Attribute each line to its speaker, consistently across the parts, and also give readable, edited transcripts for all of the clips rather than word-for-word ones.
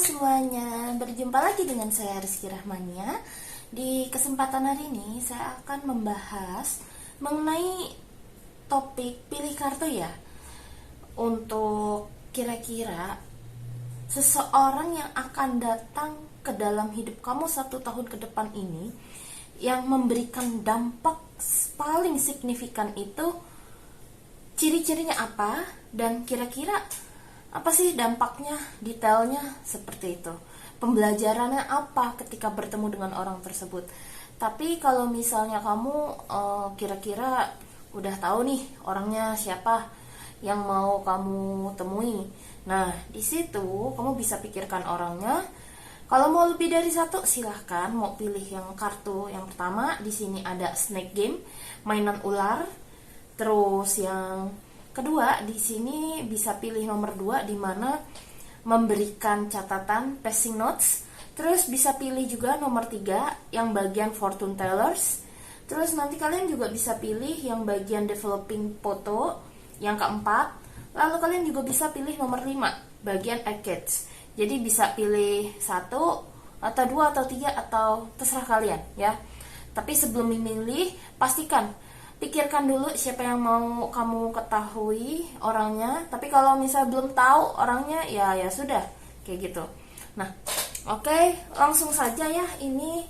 Speaker 1: semuanya, berjumpa lagi dengan saya Rizky Rahmania. Di kesempatan hari ini saya akan membahas mengenai topik pilih kartu ya. Untuk kira-kira seseorang yang akan datang ke dalam hidup kamu 1 tahun ke depan ini, yang memberikan dampak paling signifikan itu ciri-cirinya apa, dan kira-kira apa sih dampaknya, detailnya seperti itu. Pembelajarannya apa ketika bertemu dengan orang tersebut. Tapi kalau misalnya kamu kira-kira udah tahu nih orangnya siapa yang mau kamu temui. Nah, di situ kamu bisa pikirkan orangnya. Kalau mau lebih dari satu silahkan, mau pilih yang kartu yang pertama. Di sini ada snake game, mainan ular. Terus yang kedua, di sini bisa pilih nomor 2 di mana memberikan catatan passing notes. Terus bisa pilih juga nomor 3 yang bagian fortune tellers. Terus nanti kalian juga bisa pilih yang bagian developing photo yang keempat. Lalu kalian juga bisa pilih nomor 5 bagian arcades. Jadi bisa pilih 1 atau 2 atau 3 atau terserah kalian ya. Tapi sebelum memilih, pikirkan dulu siapa yang mau kamu ketahui orangnya. Tapi kalau misalnya belum tahu orangnya, ya sudah, kayak gitu. Nah, oke, langsung saja ya. Ini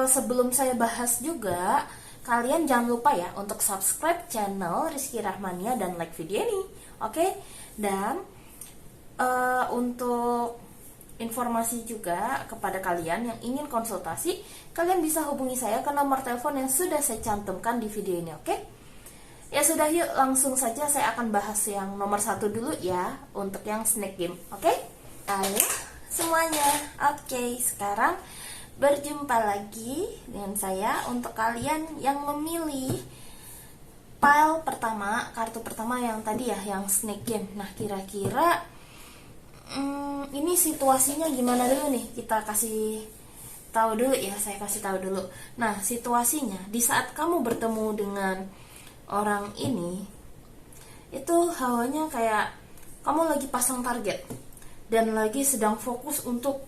Speaker 1: sebelum saya bahas juga, kalian jangan lupa ya untuk subscribe channel Rizky Rahmania dan like video ini. Oke, dan untuk informasi juga kepada kalian yang ingin konsultasi, kalian bisa hubungi saya ke nomor telepon yang sudah saya cantumkan di video ini, oke? Ya sudah, yuk langsung saja saya akan bahas yang nomor 1 dulu ya, untuk yang snake game, oke? Ayo semuanya, oke, sekarang berjumpa lagi dengan saya untuk kalian yang memilih pile pertama, kartu pertama yang tadi ya, yang snake game. Nah, kira-kira ini situasinya gimana dulu nih, kita kasih tahu dulu ya, saya kasih tahu dulu. Nah, situasinya di saat kamu bertemu dengan orang ini, itu hawanya kayak kamu lagi pasang target dan lagi sedang fokus untuk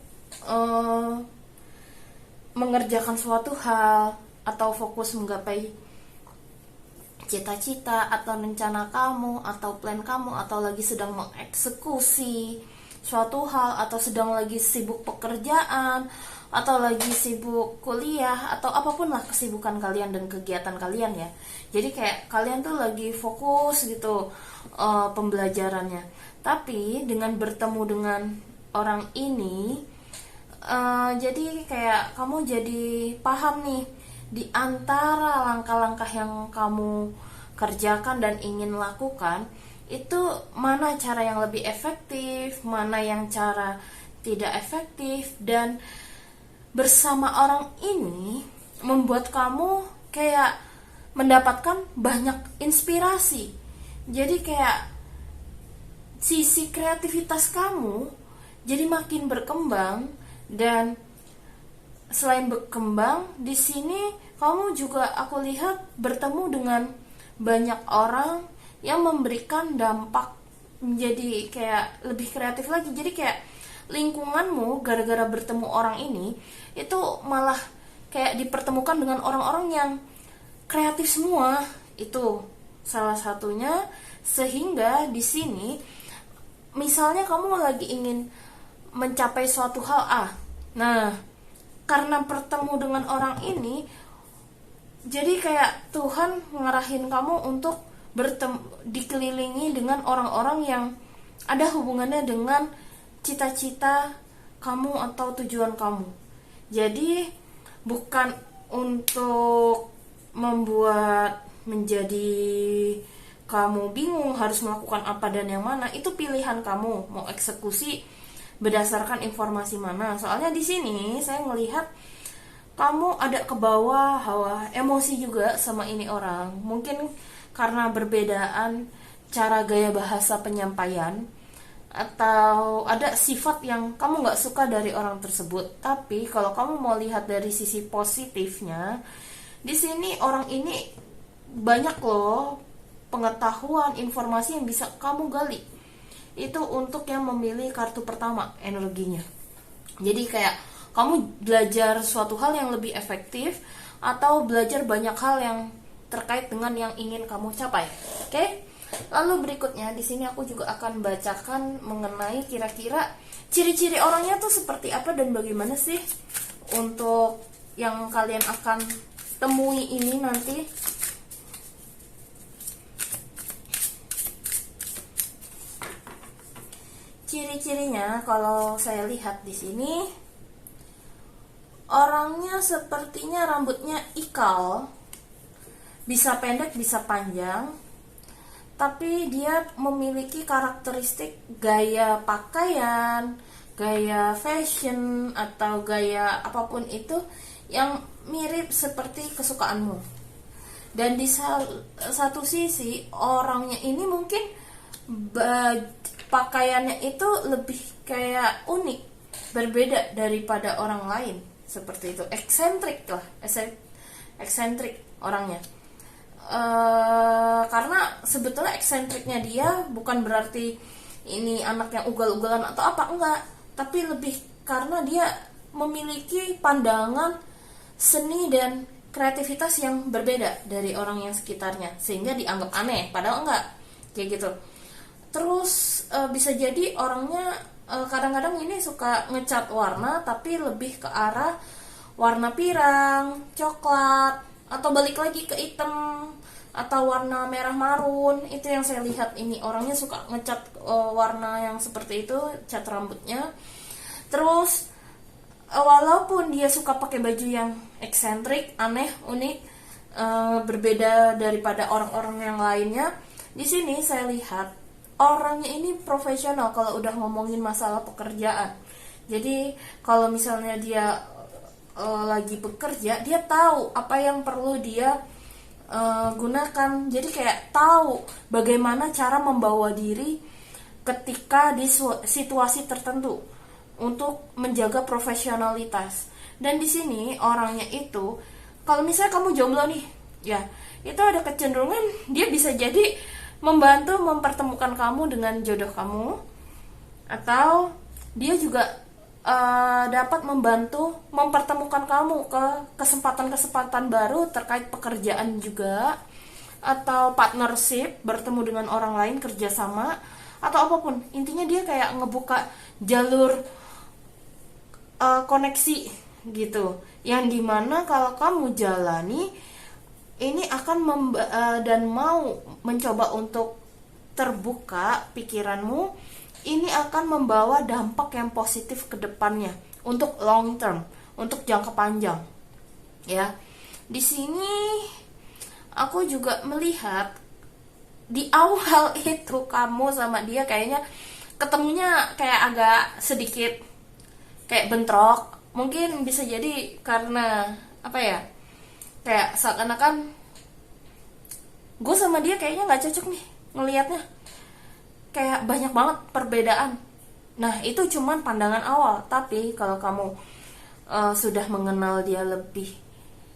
Speaker 1: mengerjakan suatu hal atau fokus menggapai cita-cita atau rencana kamu atau plan kamu, atau lagi sedang mengeksekusi suatu hal, atau sedang lagi sibuk pekerjaan, atau lagi sibuk kuliah, atau apapun lah kesibukan kalian dan kegiatan kalian ya. Jadi kayak kalian tuh lagi fokus gitu pembelajarannya. Tapi dengan bertemu dengan orang ini, jadi kayak kamu jadi paham nih, di antara langkah-langkah yang kamu kerjakan dan ingin lakukan, itu mana cara yang lebih efektif, mana yang cara tidak efektif. Dan bersama orang ini membuat kamu kayak mendapatkan banyak inspirasi. Jadi kayak sisi kreativitas kamu jadi makin berkembang. Dan selain berkembang, di sini kamu juga, aku lihat, bertemu dengan banyak orang yang memberikan dampak menjadi kayak lebih kreatif lagi. Jadi kayak lingkunganmu gara-gara bertemu orang ini itu malah kayak dipertemukan dengan orang-orang yang kreatif semua. Itu salah satunya. Sehingga di sini misalnya kamu lagi ingin mencapai suatu hal nah, karena bertemu dengan orang ini, jadi kayak Tuhan ngarahin kamu untuk dikelilingi dengan orang-orang yang ada hubungannya dengan cita-cita kamu atau tujuan kamu. Jadi bukan untuk membuat menjadi kamu bingung harus melakukan apa dan yang mana. Itu pilihan kamu mau eksekusi berdasarkan informasi mana. Soalnya di sini saya melihat kamu ada ke bawah hawa emosi juga sama ini orang. Mungkin karena perbedaan cara gaya bahasa penyampaian, atau ada sifat yang kamu gak suka dari orang tersebut. Tapi kalau kamu mau lihat dari sisi positifnya, di sini orang ini banyak loh pengetahuan, informasi yang bisa kamu gali. Itu untuk yang memilih kartu pertama energinya. Jadi kayak kamu belajar suatu hal yang lebih efektif atau belajar banyak hal yang terkait dengan yang ingin kamu capai. Oke? Lalu berikutnya di sini aku juga akan bacakan mengenai kira-kira ciri-ciri orangnya tuh seperti apa dan bagaimana sih untuk yang kalian akan temui ini nanti. Ciri-cirinya kalau saya lihat di sini, orangnya sepertinya rambutnya ikal, bisa pendek bisa panjang, tapi dia memiliki karakteristik gaya pakaian, gaya fashion atau gaya apapun itu yang mirip seperti kesukaanmu. Dan di satu sisi orangnya ini mungkin pakaiannya itu lebih kayak unik, berbeda daripada orang lain, seperti itu, eksentrik lah, eksentrik orangnya. Karena sebetulnya eksentriknya dia bukan berarti ini anak yang ugal-ugalan atau apa, enggak, tapi lebih karena dia memiliki pandangan seni dan kreativitas yang berbeda dari orang yang sekitarnya, sehingga dianggap aneh, padahal enggak, kayak gitu. Terus bisa jadi orangnya kadang-kadang ini suka ngecat warna, tapi lebih ke arah warna pirang, coklat, atau balik lagi ke hitam, atau warna merah marun. Itu yang saya lihat, ini orangnya suka ngecat warna yang seperti itu, cat rambutnya. Terus walaupun dia suka pakai baju yang eksentrik, aneh, unik, berbeda daripada orang-orang yang lainnya, di sini saya lihat orangnya ini profesional kalau udah ngomongin masalah pekerjaan. Jadi kalau misalnya dia lagi bekerja, dia tahu apa yang perlu dia gunakan. Jadi kayak tahu bagaimana cara membawa diri ketika di situasi tertentu untuk menjaga profesionalitas. Dan di sini orangnya itu, kalau misalnya kamu jomblo nih, ya itu ada kecenderungan dia bisa jadi membantu mempertemukan kamu dengan jodoh kamu, atau dia juga dapat membantu mempertemukan kamu ke kesempatan-kesempatan baru terkait pekerjaan juga, atau partnership, bertemu dengan orang lain, kerjasama, atau apapun. Intinya dia kayak ngebuka jalur koneksi gitu, yang dimana kalau kamu jalani ini akan dan mau mencoba untuk terbuka pikiranmu, ini akan membawa dampak yang positif ke depannya untuk long term, untuk jangka panjang. Ya. Di sini aku juga melihat di awal itu kamu sama dia kayaknya ketemunya kayak agak sedikit kayak bentrok. Mungkin bisa jadi karena apa ya? Kayak seakan-akan gue sama dia kayaknya gak cocok nih ngelihatnya, kayak banyak banget perbedaan. Nah itu cuman pandangan awal, tapi kalau kamu sudah mengenal dia lebih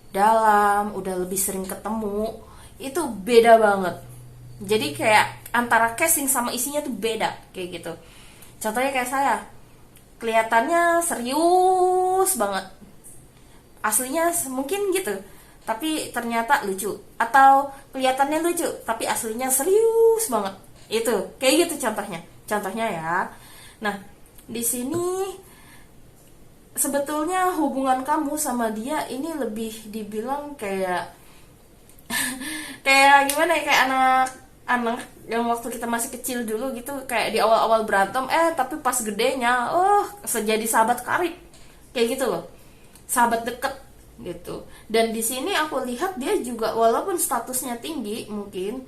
Speaker 1: dalam, udah lebih sering ketemu, itu beda banget. Jadi kayak antara casing sama isinya tuh beda, kayak gitu. Contohnya kayak saya, kelihatannya serius banget, aslinya mungkin gitu, tapi ternyata lucu, atau kelihatannya lucu tapi aslinya serius banget. Itu kayak gitu contohnya ya. Nah di sini sebetulnya hubungan kamu sama dia ini lebih dibilang kayak kayak gimana ya, kayak anak yang waktu kita masih kecil dulu gitu, kayak di awal-awal berantem tapi pas gedenya jadi sahabat karib, kayak gitu loh, sahabat deket gitu. Dan di sini aku lihat dia juga walaupun statusnya tinggi, mungkin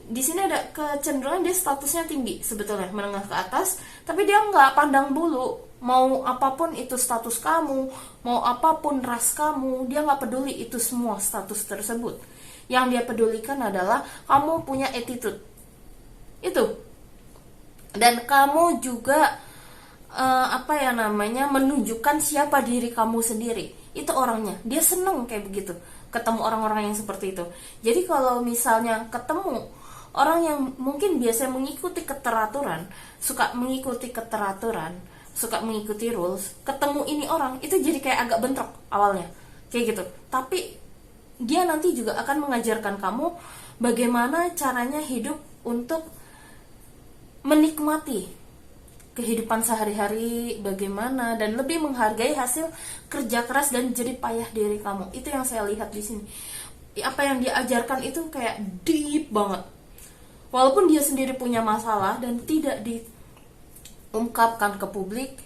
Speaker 1: di sini ada kecenderungan dia statusnya tinggi sebetulnya, menengah ke atas, tapi dia nggak pandang bulu mau apapun itu status kamu, mau apapun ras kamu, dia nggak peduli itu semua status tersebut. Yang dia pedulikan adalah kamu punya attitude itu, dan kamu juga menunjukkan siapa diri kamu sendiri. Itu orangnya, dia seneng kayak begitu, ketemu orang-orang yang seperti itu. Jadi kalau misalnya ketemu orang yang mungkin biasa mengikuti keteraturan, suka mengikuti keteraturan, suka mengikuti rules, ketemu ini orang itu jadi kayak agak bentrok awalnya kayak gitu. Tapi dia nanti juga akan mengajarkan kamu bagaimana caranya hidup untuk menikmati kehidupan sehari-hari bagaimana, dan lebih menghargai hasil kerja keras dan jerih payah diri kamu. Itu yang saya lihat di sini. Apa yang diajarkan itu kayak deep banget. Walaupun dia sendiri punya masalah dan tidak diungkapkan ke publik,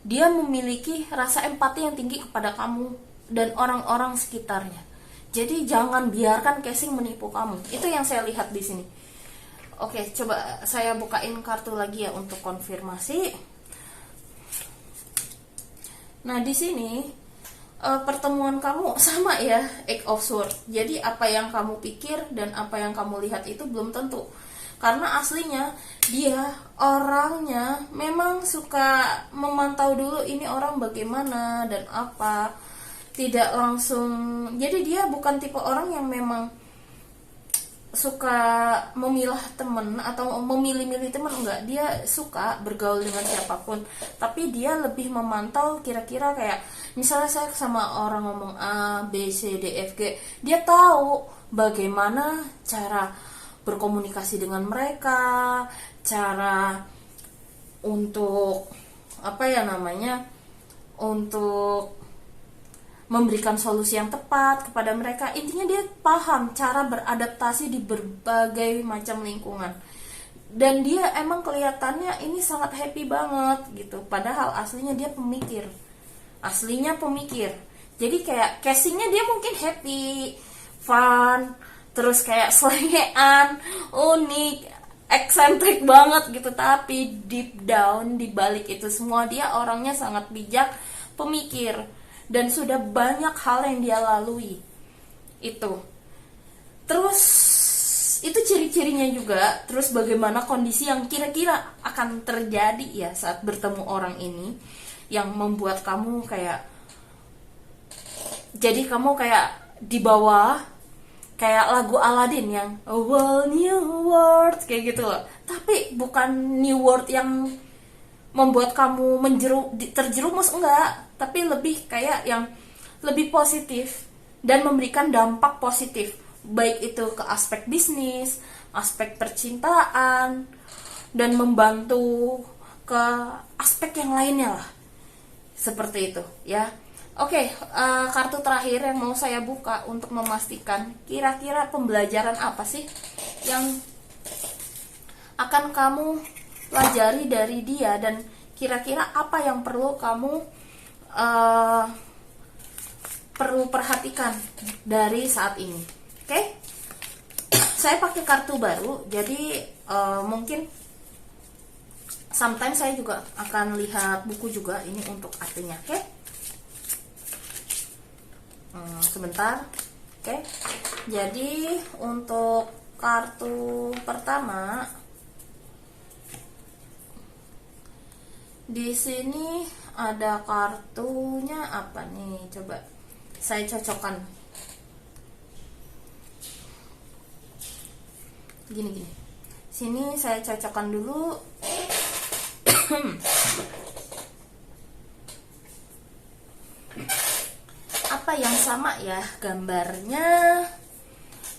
Speaker 1: dia memiliki rasa empati yang tinggi kepada kamu dan orang-orang sekitarnya. Jadi jangan biarkan casing menipu kamu. Itu yang saya lihat di sini. Oke, coba saya bukain kartu lagi ya untuk konfirmasi. Nah, di sini pertemuan kamu sama ya, Eight of Swords. Jadi apa yang kamu pikir dan apa yang kamu lihat itu belum tentu. Karena aslinya dia orangnya memang suka memantau dulu ini orang bagaimana dan apa. Tidak langsung. Jadi dia bukan tipe orang yang memang suka memilah temen atau memilih-milih temen, enggak. Dia suka bergaul dengan siapapun, tapi dia lebih memantau kira-kira kayak misalnya saya sama orang ngomong A, B, C, D, F, G, dia tahu bagaimana cara berkomunikasi dengan mereka, cara untuk apa ya namanya, untuk memberikan solusi yang tepat kepada mereka. Intinya dia paham cara beradaptasi di berbagai macam lingkungan. Dan dia emang kelihatannya ini sangat happy banget gitu. Padahal aslinya dia pemikir. Aslinya pemikir. Jadi kayak casingnya dia mungkin happy, fun, terus kayak selengean, unik, eksentrik banget gitu. Tapi deep down di balik itu semua dia orangnya sangat bijak, pemikir. Dan sudah banyak hal yang dia lalui. Itu. Terus itu ciri-cirinya juga. Terus bagaimana kondisi yang kira-kira akan terjadi ya saat bertemu orang ini, yang membuat kamu kayak, jadi kamu kayak di bawah, kayak lagu Aladdin yang A Whole New World kayak gitu loh. Tapi bukan new world yang membuat kamu terjerumus, enggak, tapi lebih kayak yang lebih positif dan memberikan dampak positif, baik itu ke aspek bisnis, aspek percintaan, dan membantu ke aspek yang lainnya lah, seperti itu ya. Oke, kartu terakhir yang mau saya buka untuk memastikan kira-kira pembelajaran apa sih yang akan kamu pelajari dari dia, dan kira-kira apa yang perlu kamu perlu perhatikan dari saat ini. Oke? Saya pakai kartu baru, jadi mungkin sometimes saya juga akan lihat buku juga ini untuk artinya. Oke? Sebentar. Oke? Jadi untuk kartu pertama, di sini ada kartunya apa nih? Coba saya cocokkan. Gini. Sini saya cocokkan dulu. Apa yang sama ya gambarnya?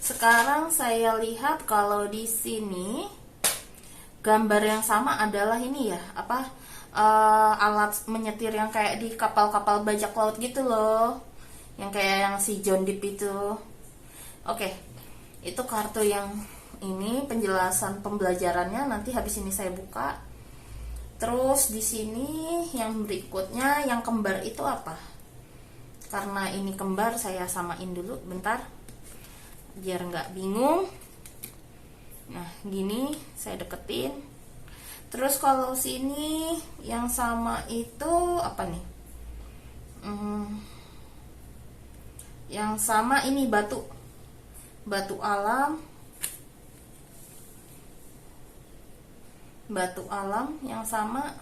Speaker 1: Sekarang saya lihat kalau di sini gambar yang sama adalah ini ya, alat menyetir yang kayak di kapal-kapal bajak laut gitu loh, yang kayak yang si John Depp itu. Oke, itu kartu yang ini penjelasan pembelajarannya, nanti habis ini saya buka. Terus di sini yang berikutnya, yang kembar itu apa? Karena ini kembar, saya samain dulu bentar biar nggak bingung. Nah, gini saya deketin. Terus kalau sini yang sama itu apa nih? Yang sama ini batu alam. Batu alam yang sama.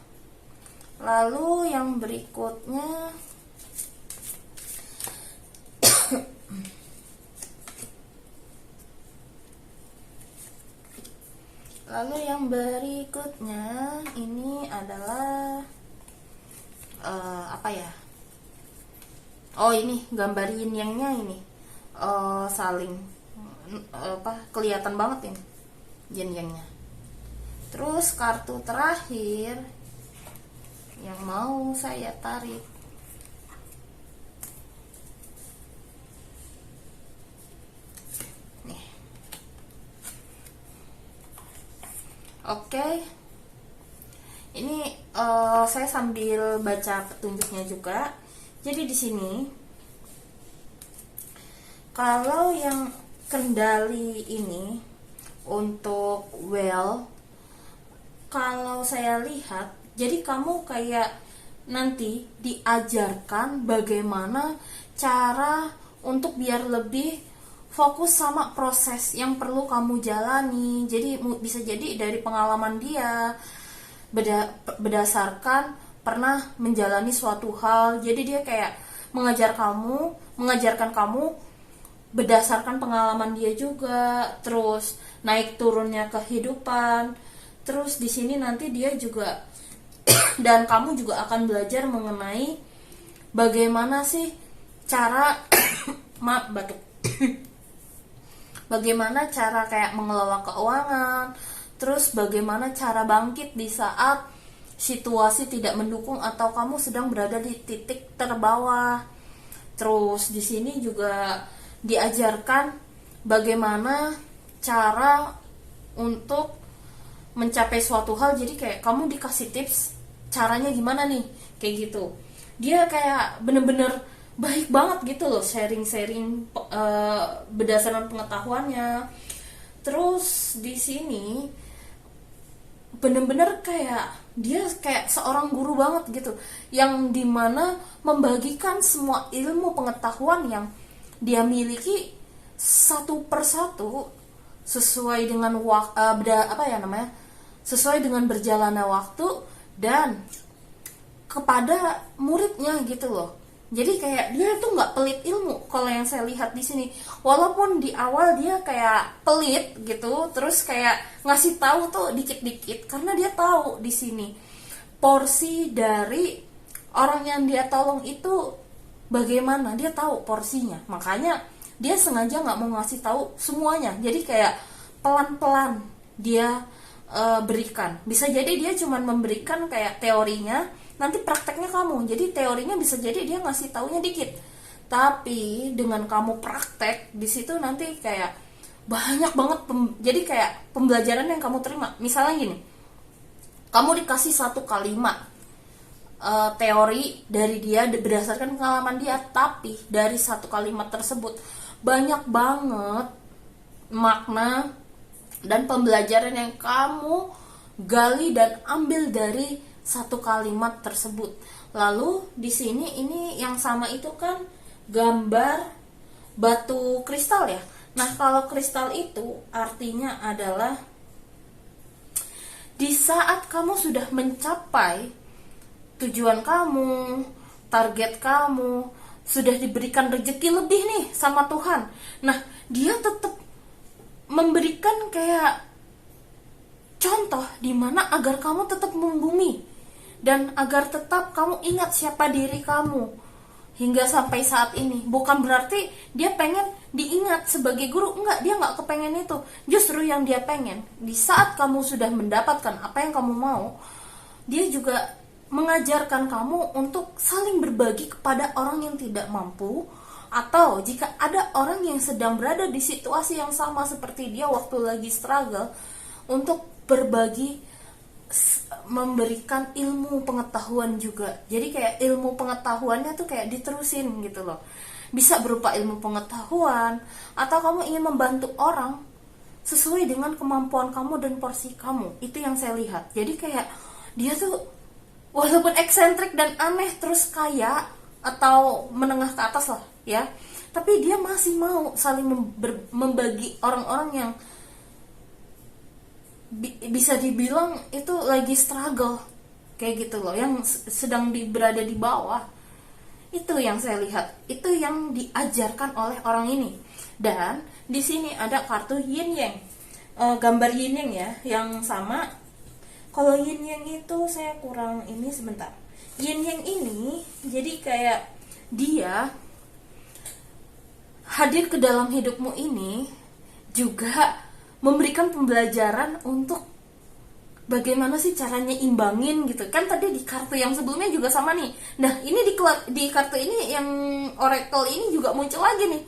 Speaker 1: Lalu yang berikutnya ini adalah apa ya, oh ini gambar yin yang-nya ini saling kelihatan banget ini yin yang-nya. Terus kartu terakhir yang mau saya tarik, nih. Oke, ini saya sambil baca petunjuknya juga. Jadi di sini kalau yang kendali ini untuk kalau saya lihat, jadi kamu kayak nanti diajarkan bagaimana cara untuk biar lebih fokus sama proses yang perlu kamu jalani. Jadi bisa jadi dari pengalaman dia, berdasarkan pernah menjalani suatu hal, jadi dia kayak mengajarkan kamu berdasarkan pengalaman dia juga, terus naik turunnya kehidupan. Terus di sini nanti dia juga dan kamu juga akan belajar mengenai bagaimana sih cara maaf batuk bagaimana cara kayak mengelola keuangan, terus bagaimana cara bangkit di saat situasi tidak mendukung atau kamu sedang berada di titik terbawah. Terus di sini juga diajarkan bagaimana cara untuk mencapai suatu hal. Jadi kayak kamu dikasih tips caranya gimana nih, kayak gitu. Dia kayak bener-bener baik banget gitu loh, sharing-sharing berdasarkan pengetahuannya. Terus di sini bener-bener kayak dia kayak seorang guru banget gitu, yang dimana membagikan semua ilmu pengetahuan yang dia miliki satu persatu sesuai dengan sesuai dengan berjalannya waktu dan kepada muridnya gitu loh. Jadi kayak dia tuh nggak pelit ilmu kalau yang saya lihat di sini. Walaupun di awal dia kayak pelit gitu, terus kayak ngasih tahu tuh dikit-dikit karena dia tahu di sini porsi dari orang yang dia tolong itu bagaimana, dia tahu porsinya. Makanya dia sengaja nggak mau ngasih tahu semuanya. Jadi kayak pelan-pelan dia berikan. Bisa jadi dia cuma memberikan kayak teorinya, nanti prakteknya kamu. Jadi teorinya bisa jadi dia ngasih taunya dikit, tapi dengan kamu praktek di situ nanti kayak banyak banget jadi kayak pembelajaran yang kamu terima. Misalnya gini, kamu dikasih satu kalimat teori dari dia berdasarkan pengalaman dia, tapi dari satu kalimat tersebut banyak banget makna dan pembelajaran yang kamu gali dan ambil dari satu kalimat tersebut. Lalu di sini ini yang sama itu kan gambar batu kristal ya. Nah, kalau kristal itu artinya adalah di saat kamu sudah mencapai tujuan kamu, target kamu, sudah diberikan rezeki lebih nih sama Tuhan. Nah, dia tetap memberikan kayak contoh dimana agar kamu tetap membumi dan agar tetap kamu ingat siapa diri kamu hingga sampai saat ini. Bukan berarti dia pengen diingat sebagai guru, enggak, dia enggak kepengen itu. Justru yang dia pengen di saat kamu sudah mendapatkan apa yang kamu mau, dia juga mengajarkan kamu untuk saling berbagi kepada orang yang tidak mampu, atau jika ada orang yang sedang berada di situasi yang sama seperti dia waktu lagi struggle, untuk berbagi, memberikan ilmu pengetahuan juga. Jadi kayak ilmu pengetahuannya tuh kayak diterusin gitu loh. Bisa berupa ilmu pengetahuan, atau kamu ingin membantu orang sesuai dengan kemampuan kamu dan porsi kamu. Itu yang saya lihat. Jadi kayak dia tuh walaupun eksentrik dan aneh terus kaya atau menengah ke atas lah ya, tapi dia masih mau saling membagi orang-orang yang bisa dibilang itu lagi struggle kayak gitu loh, yang sedang berada di bawah. Itu yang saya lihat, itu yang diajarkan oleh orang ini. Dan di sini ada kartu yin yang, gambar yin yang ya, yang sama. Kalau yin yang itu saya kurang ini sebentar. Yin yang ini jadi kayak dia hadir ke dalam hidupmu ini juga memberikan pembelajaran untuk bagaimana sih caranya imbangin gitu kan. Tadi di kartu yang sebelumnya juga sama nih. Nah ini di kartu ini yang oracle ini juga muncul lagi nih.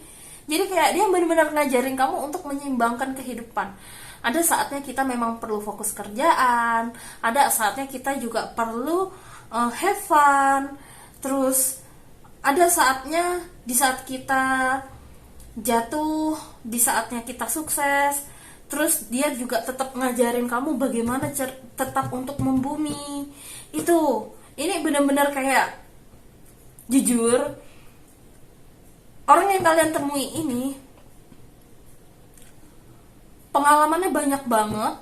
Speaker 1: Jadi kayak dia benar-benar ngajarin kamu untuk menyeimbangkan kehidupan. Ada saatnya kita memang perlu fokus kerjaan, ada saatnya kita juga perlu have fun. Terus ada saatnya di saat kita jatuh, di saatnya kita sukses. Terus dia juga tetap ngajarin kamu bagaimana tetap untuk membumi. Itu, ini benar-benar kayak jujur, orang yang kalian temui ini pengalamannya banyak banget.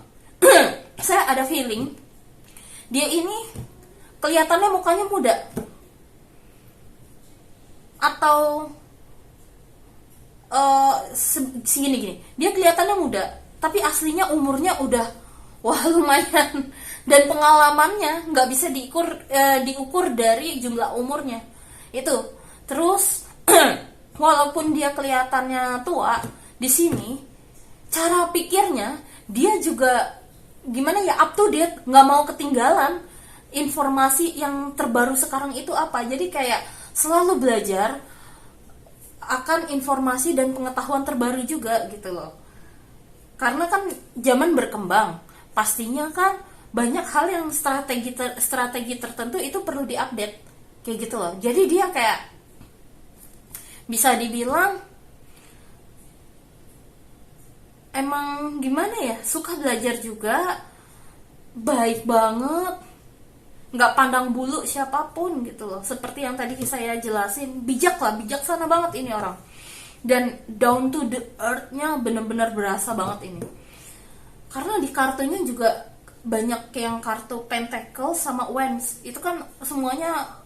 Speaker 1: Saya ada feeling dia ini kelihatannya mukanya muda, atau gini, dia kelihatannya muda tapi aslinya umurnya udah wah lumayan, dan pengalamannya nggak bisa diukur dari jumlah umurnya itu. Terus walaupun dia kelihatannya tua, di sini cara pikirnya dia juga gimana ya, up to date, nggak mau ketinggalan informasi yang terbaru sekarang itu apa. Jadi kayak selalu belajar akan informasi dan pengetahuan terbaru juga gitu loh. Karena kan zaman berkembang, pastinya kan banyak hal yang strategi tertentu itu perlu diupdate kayak gitu loh. Jadi dia kayak bisa dibilang emang gimana ya, suka belajar juga, baik banget, nggak pandang bulu siapapun gitu loh. Seperti yang tadi saya jelasin, bijaksana banget ini orang, dan down to the earth-nya bener-bener berasa banget ini. Karena di kartunya juga banyak yang kartu pentacle sama wands, itu kan semuanya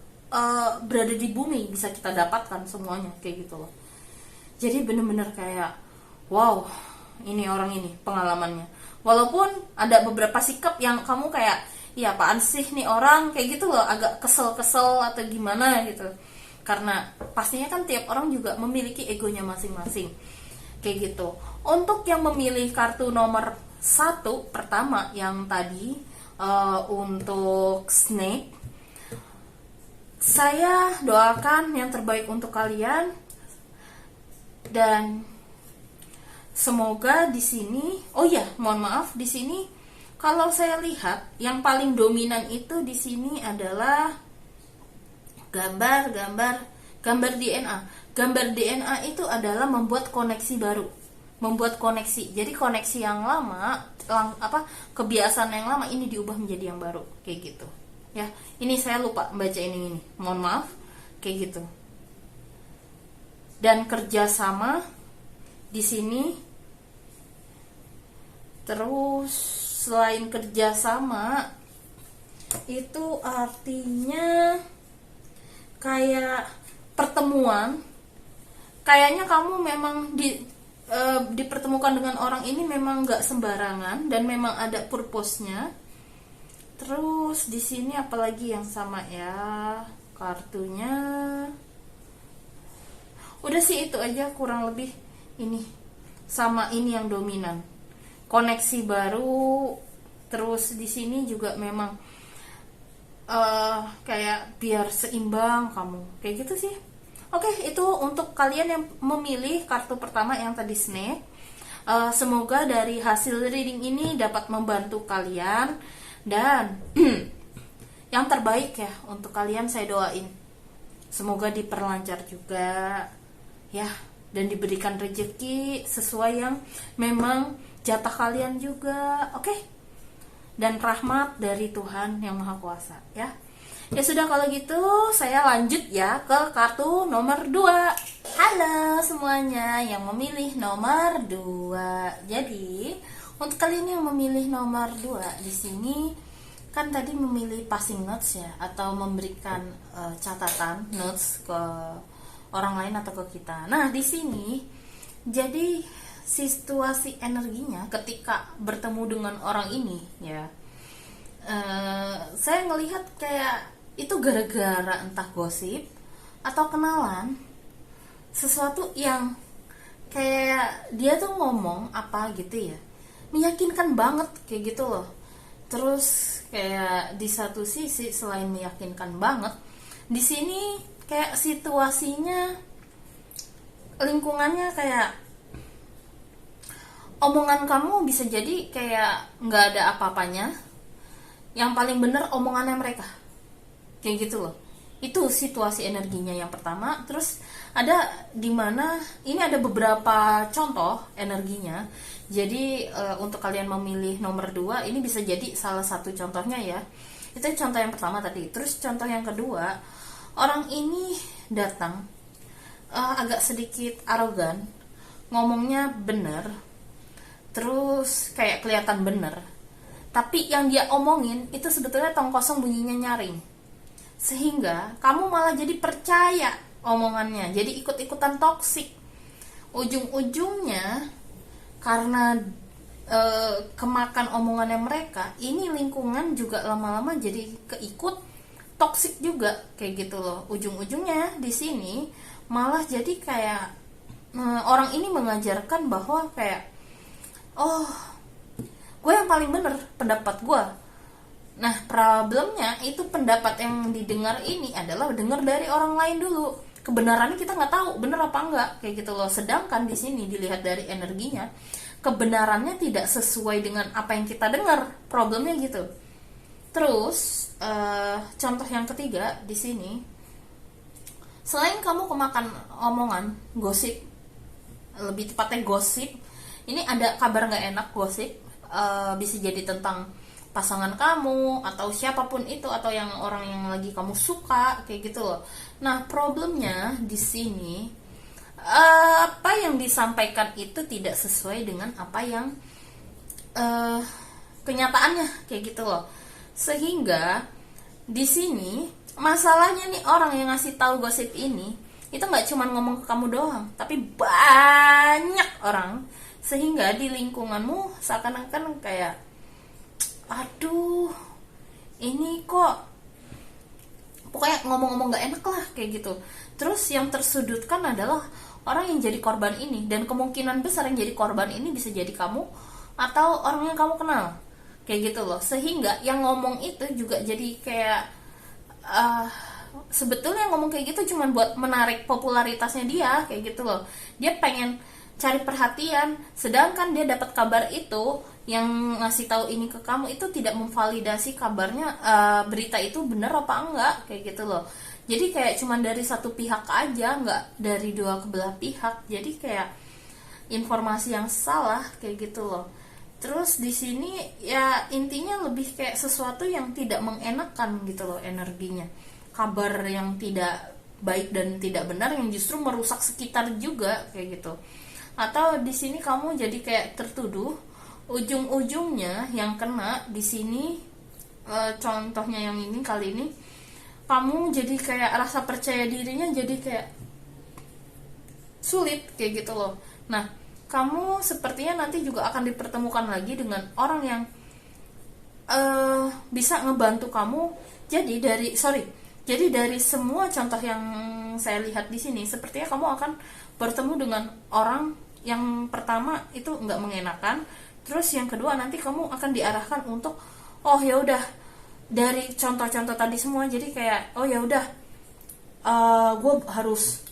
Speaker 1: berada di bumi, bisa kita dapatkan semuanya kayak gitu loh. Jadi bener-bener kayak wow, ini orang ini pengalamannya. Walaupun ada beberapa sikap yang kamu kayak, ya apaan sih nih orang, kayak gitu loh, agak kesel-kesel atau gimana gitu. Karena pastinya kan tiap orang juga memiliki egonya masing-masing kayak gitu. Untuk yang memilih kartu nomor 1 pertama yang tadi untuk snake, saya doakan yang terbaik untuk kalian, dan semoga di sini, oh ya, mohon maaf, di sini kalau saya lihat yang paling dominan itu di sini adalah gambar DNA. Gambar DNA itu adalah membuat koneksi baru, membuat koneksi. Jadi koneksi yang lama, kebiasaan yang lama ini diubah menjadi yang baru kayak gitu. Ya, ini saya lupa baca ini. Mohon maaf, kayak gitu. Dan kerjasama di sini. Terus selain kerjasama itu artinya kayak pertemuan. Kayaknya kamu memang dipertemukan dengan orang ini memang nggak sembarangan dan memang ada purpose-nya. Terus di sini apalagi yang sama ya kartunya. Udah sih itu aja kurang lebih ini. Sama ini yang dominan. Koneksi baru. Terus di sini juga memang kayak biar seimbang kamu. Kayak gitu sih. Oke, itu untuk kalian yang memilih kartu pertama yang tadi snake. Semoga dari hasil reading ini dapat membantu kalian. Dan yang terbaik ya untuk kalian saya doain. Semoga diperlancar juga ya, dan diberikan rezeki sesuai yang memang jatah kalian juga. Oke. Dan rahmat dari Tuhan yang Maha Kuasa ya. Ya sudah, kalau gitu saya lanjut ya ke kartu nomor 2. Halo semuanya yang memilih nomor 2. Jadi untuk kalian yang memilih nomor 2 di sini kan tadi memilih passing notes ya, atau memberikan catatan notes ke orang lain atau ke kita. Nah, di sini jadi situasi energinya ketika bertemu dengan orang ini ya. Saya ngelihat kayak itu gara-gara entah gosip atau kenalan, sesuatu yang kayak dia tuh ngomong apa gitu ya, meyakinkan banget kayak gitu loh. Terus kayak di satu sisi selain meyakinkan banget, di sini kayak situasinya, lingkungannya kayak omongan kamu bisa jadi kayak nggak ada apa-apanya, yang paling bener omongannya mereka kayak gitu loh. Itu situasi energinya yang pertama. Terus ada dimana ini ada beberapa contoh energinya. Jadi untuk kalian memilih nomor 2 ini bisa jadi salah satu contohnya ya. Itu contoh yang pertama tadi. Terus contoh yang kedua, orang ini datang agak sedikit arogan, ngomongnya bener, terus kayak kelihatan bener, tapi yang dia omongin itu sebetulnya tong kosong bunyinya nyaring, sehingga kamu malah jadi percaya omongannya, jadi ikut-ikutan toksik. Ujung-ujungnya karena kemakan omongannya mereka, ini lingkungan juga lama-lama jadi keikut toksik juga kayak gitu loh. Ujung-ujungnya di sini malah jadi kayak orang ini mengajarkan bahwa kayak, oh, gue yang paling bener pendapat gue. Nah, problemnya itu pendapat yang didengar ini adalah dengar dari orang lain dulu. Kebenarannya kita nggak tahu bener apa enggak kayak gitu loh. Sedangkan di sini dilihat dari energinya, kebenarannya tidak sesuai dengan apa yang kita dengar. Problemnya gitu. Terus contoh yang ketiga di sini, selain kamu kemakan omongan gosip, lebih tepatnya gosip, ini ada kabar nggak enak gosip, bisa jadi tentang pasangan kamu atau siapapun itu, atau yang orang yang lagi kamu suka kayak gitu loh. Nah, problemnya di sini apa yang disampaikan itu tidak sesuai dengan apa yang kenyataannya kayak gitu loh. Sehingga di sini masalahnya nih, orang yang ngasih tahu gosip ini itu nggak cuma ngomong ke kamu doang, tapi banyak orang. Sehingga di lingkunganmu seakan-akan kayak, aduh, ini kok pokoknya ngomong-ngomong gak enak lah kayak gitu. Terus yang tersudutkan adalah orang yang jadi korban ini, dan kemungkinan besar yang jadi korban ini bisa jadi kamu atau orang yang kamu kenal kayak gitu loh. Sehingga yang ngomong itu juga jadi kayak sebetulnya ngomong kayak gitu cuma buat menarik popularitasnya dia kayak gitu loh. Dia pengen cari perhatian, sedangkan dia dapat kabar itu, yang ngasih tahu ini ke kamu itu tidak memvalidasi kabarnya, berita itu benar apa enggak kayak gitu loh. Jadi kayak cuma dari satu pihak aja, nggak dari dua belah pihak. Jadi kayak informasi yang salah kayak gitu loh. Terus di sini ya intinya lebih kayak sesuatu yang tidak mengenakan gitu loh energinya. Kabar yang tidak baik dan tidak benar yang justru merusak sekitar juga kayak gitu. Atau di sini kamu jadi kayak tertuduh, ujung-ujungnya yang kena di sini, contohnya yang ini kali ini, kamu jadi kayak rasa percaya dirinya jadi kayak sulit kayak gitu loh. Nah, kamu sepertinya nanti juga akan dipertemukan lagi dengan orang yang bisa ngebantu kamu. Jadi dari semua contoh yang saya lihat di sini, sepertinya kamu akan bertemu dengan orang yang pertama itu nggak mengenakan. Terus yang kedua nanti kamu akan diarahkan untuk, oh ya udah, dari contoh-contoh tadi semua jadi kayak, oh ya udah, gue harus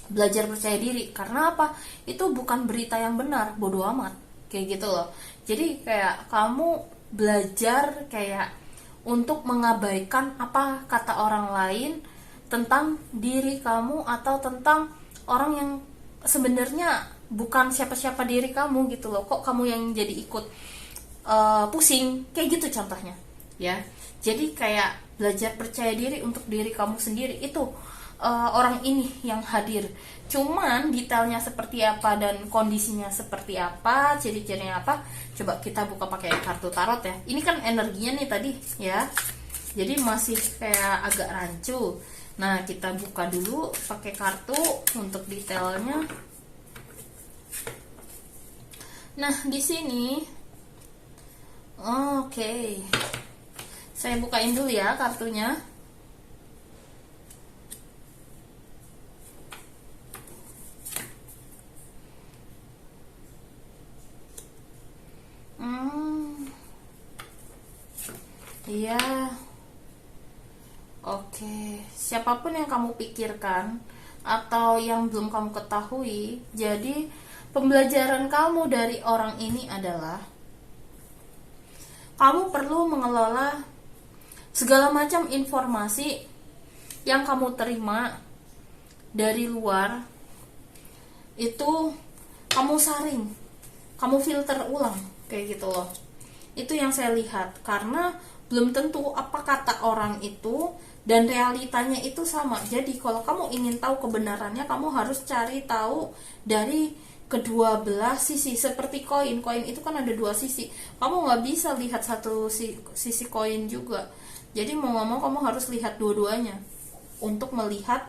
Speaker 1: belajar percaya diri. Karena apa? Itu bukan berita yang benar, bodo amat kayak gitu loh. Jadi kayak kamu belajar kayak untuk mengabaikan apa kata orang lain tentang diri kamu, atau tentang orang yang sebenarnya bukan siapa-siapa diri kamu gitu loh. Kok kamu yang jadi ikut pusing kayak gitu contohnya ya. Jadi kayak belajar percaya diri untuk diri kamu sendiri. Itu orang ini yang hadir. Cuman detailnya seperti apa dan kondisinya seperti apa, ciri-cirinya apa, coba kita buka pakai kartu tarot ya. Ini kan energinya nih tadi ya, jadi masih kayak agak rancu. Nah, kita buka dulu pakai kartu untuk detailnya. Nah, di sini oke. Saya bukain dulu ya kartunya. ya, oke, siapapun yang kamu pikirkan atau yang belum kamu ketahui, jadi pembelajaran kamu dari orang ini adalah kamu perlu mengelola segala macam informasi yang kamu terima dari luar. Itu kamu saring, kamu filter ulang, kayak gitu loh. Itu yang saya lihat, karena belum tentu apa kata orang itu dan realitanya itu sama. Jadi kalau kamu ingin tahu kebenarannya, kamu harus cari tahu dari kedua belah sisi. Seperti koin itu kan ada dua sisi, kamu nggak bisa lihat satu sisi koin juga. Jadi mau nggak mau kamu harus lihat dua-duanya untuk melihat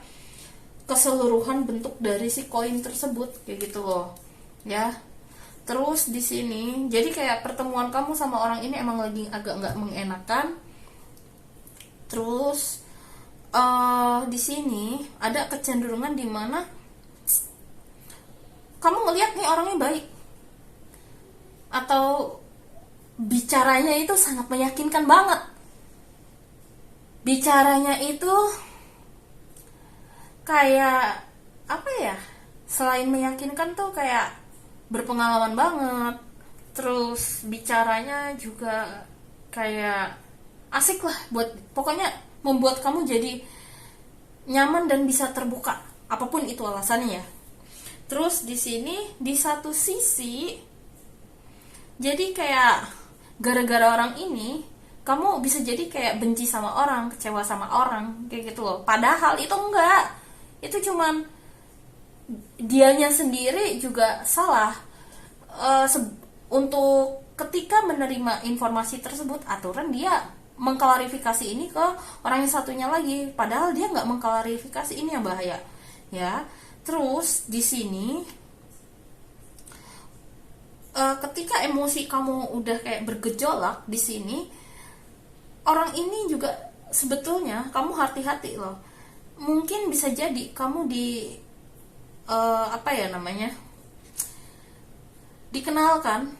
Speaker 1: keseluruhan bentuk dari si koin tersebut, kayak gitu loh ya. Terus di sini jadi kayak pertemuan kamu sama orang ini emang lagi agak nggak mengenakan. Terus di sini ada kecenderungan di mana kamu ngelihat nih orangnya baik, atau bicaranya itu sangat meyakinkan banget. Bicaranya itu kayak apa ya, selain meyakinkan tuh kayak berpengalaman banget. Terus bicaranya juga kayak asik lah, pokoknya membuat kamu jadi nyaman dan bisa terbuka, apapun itu alasannya ya. Terus di sini di satu sisi jadi kayak gara-gara orang ini kamu bisa jadi kayak benci sama orang, kecewa sama orang, kayak gitu loh. Padahal itu enggak, itu cuman dianya sendiri juga salah. Untuk ketika menerima informasi tersebut, aturan dia mengklarifikasi ini ke orang yang satunya lagi, padahal dia nggak mengklarifikasi, ini yang bahaya ya. Terus di sini ketika emosi kamu udah kayak bergejolak di sini, orang ini juga sebetulnya kamu hati-hati loh. Mungkin bisa jadi kamu dikenalkan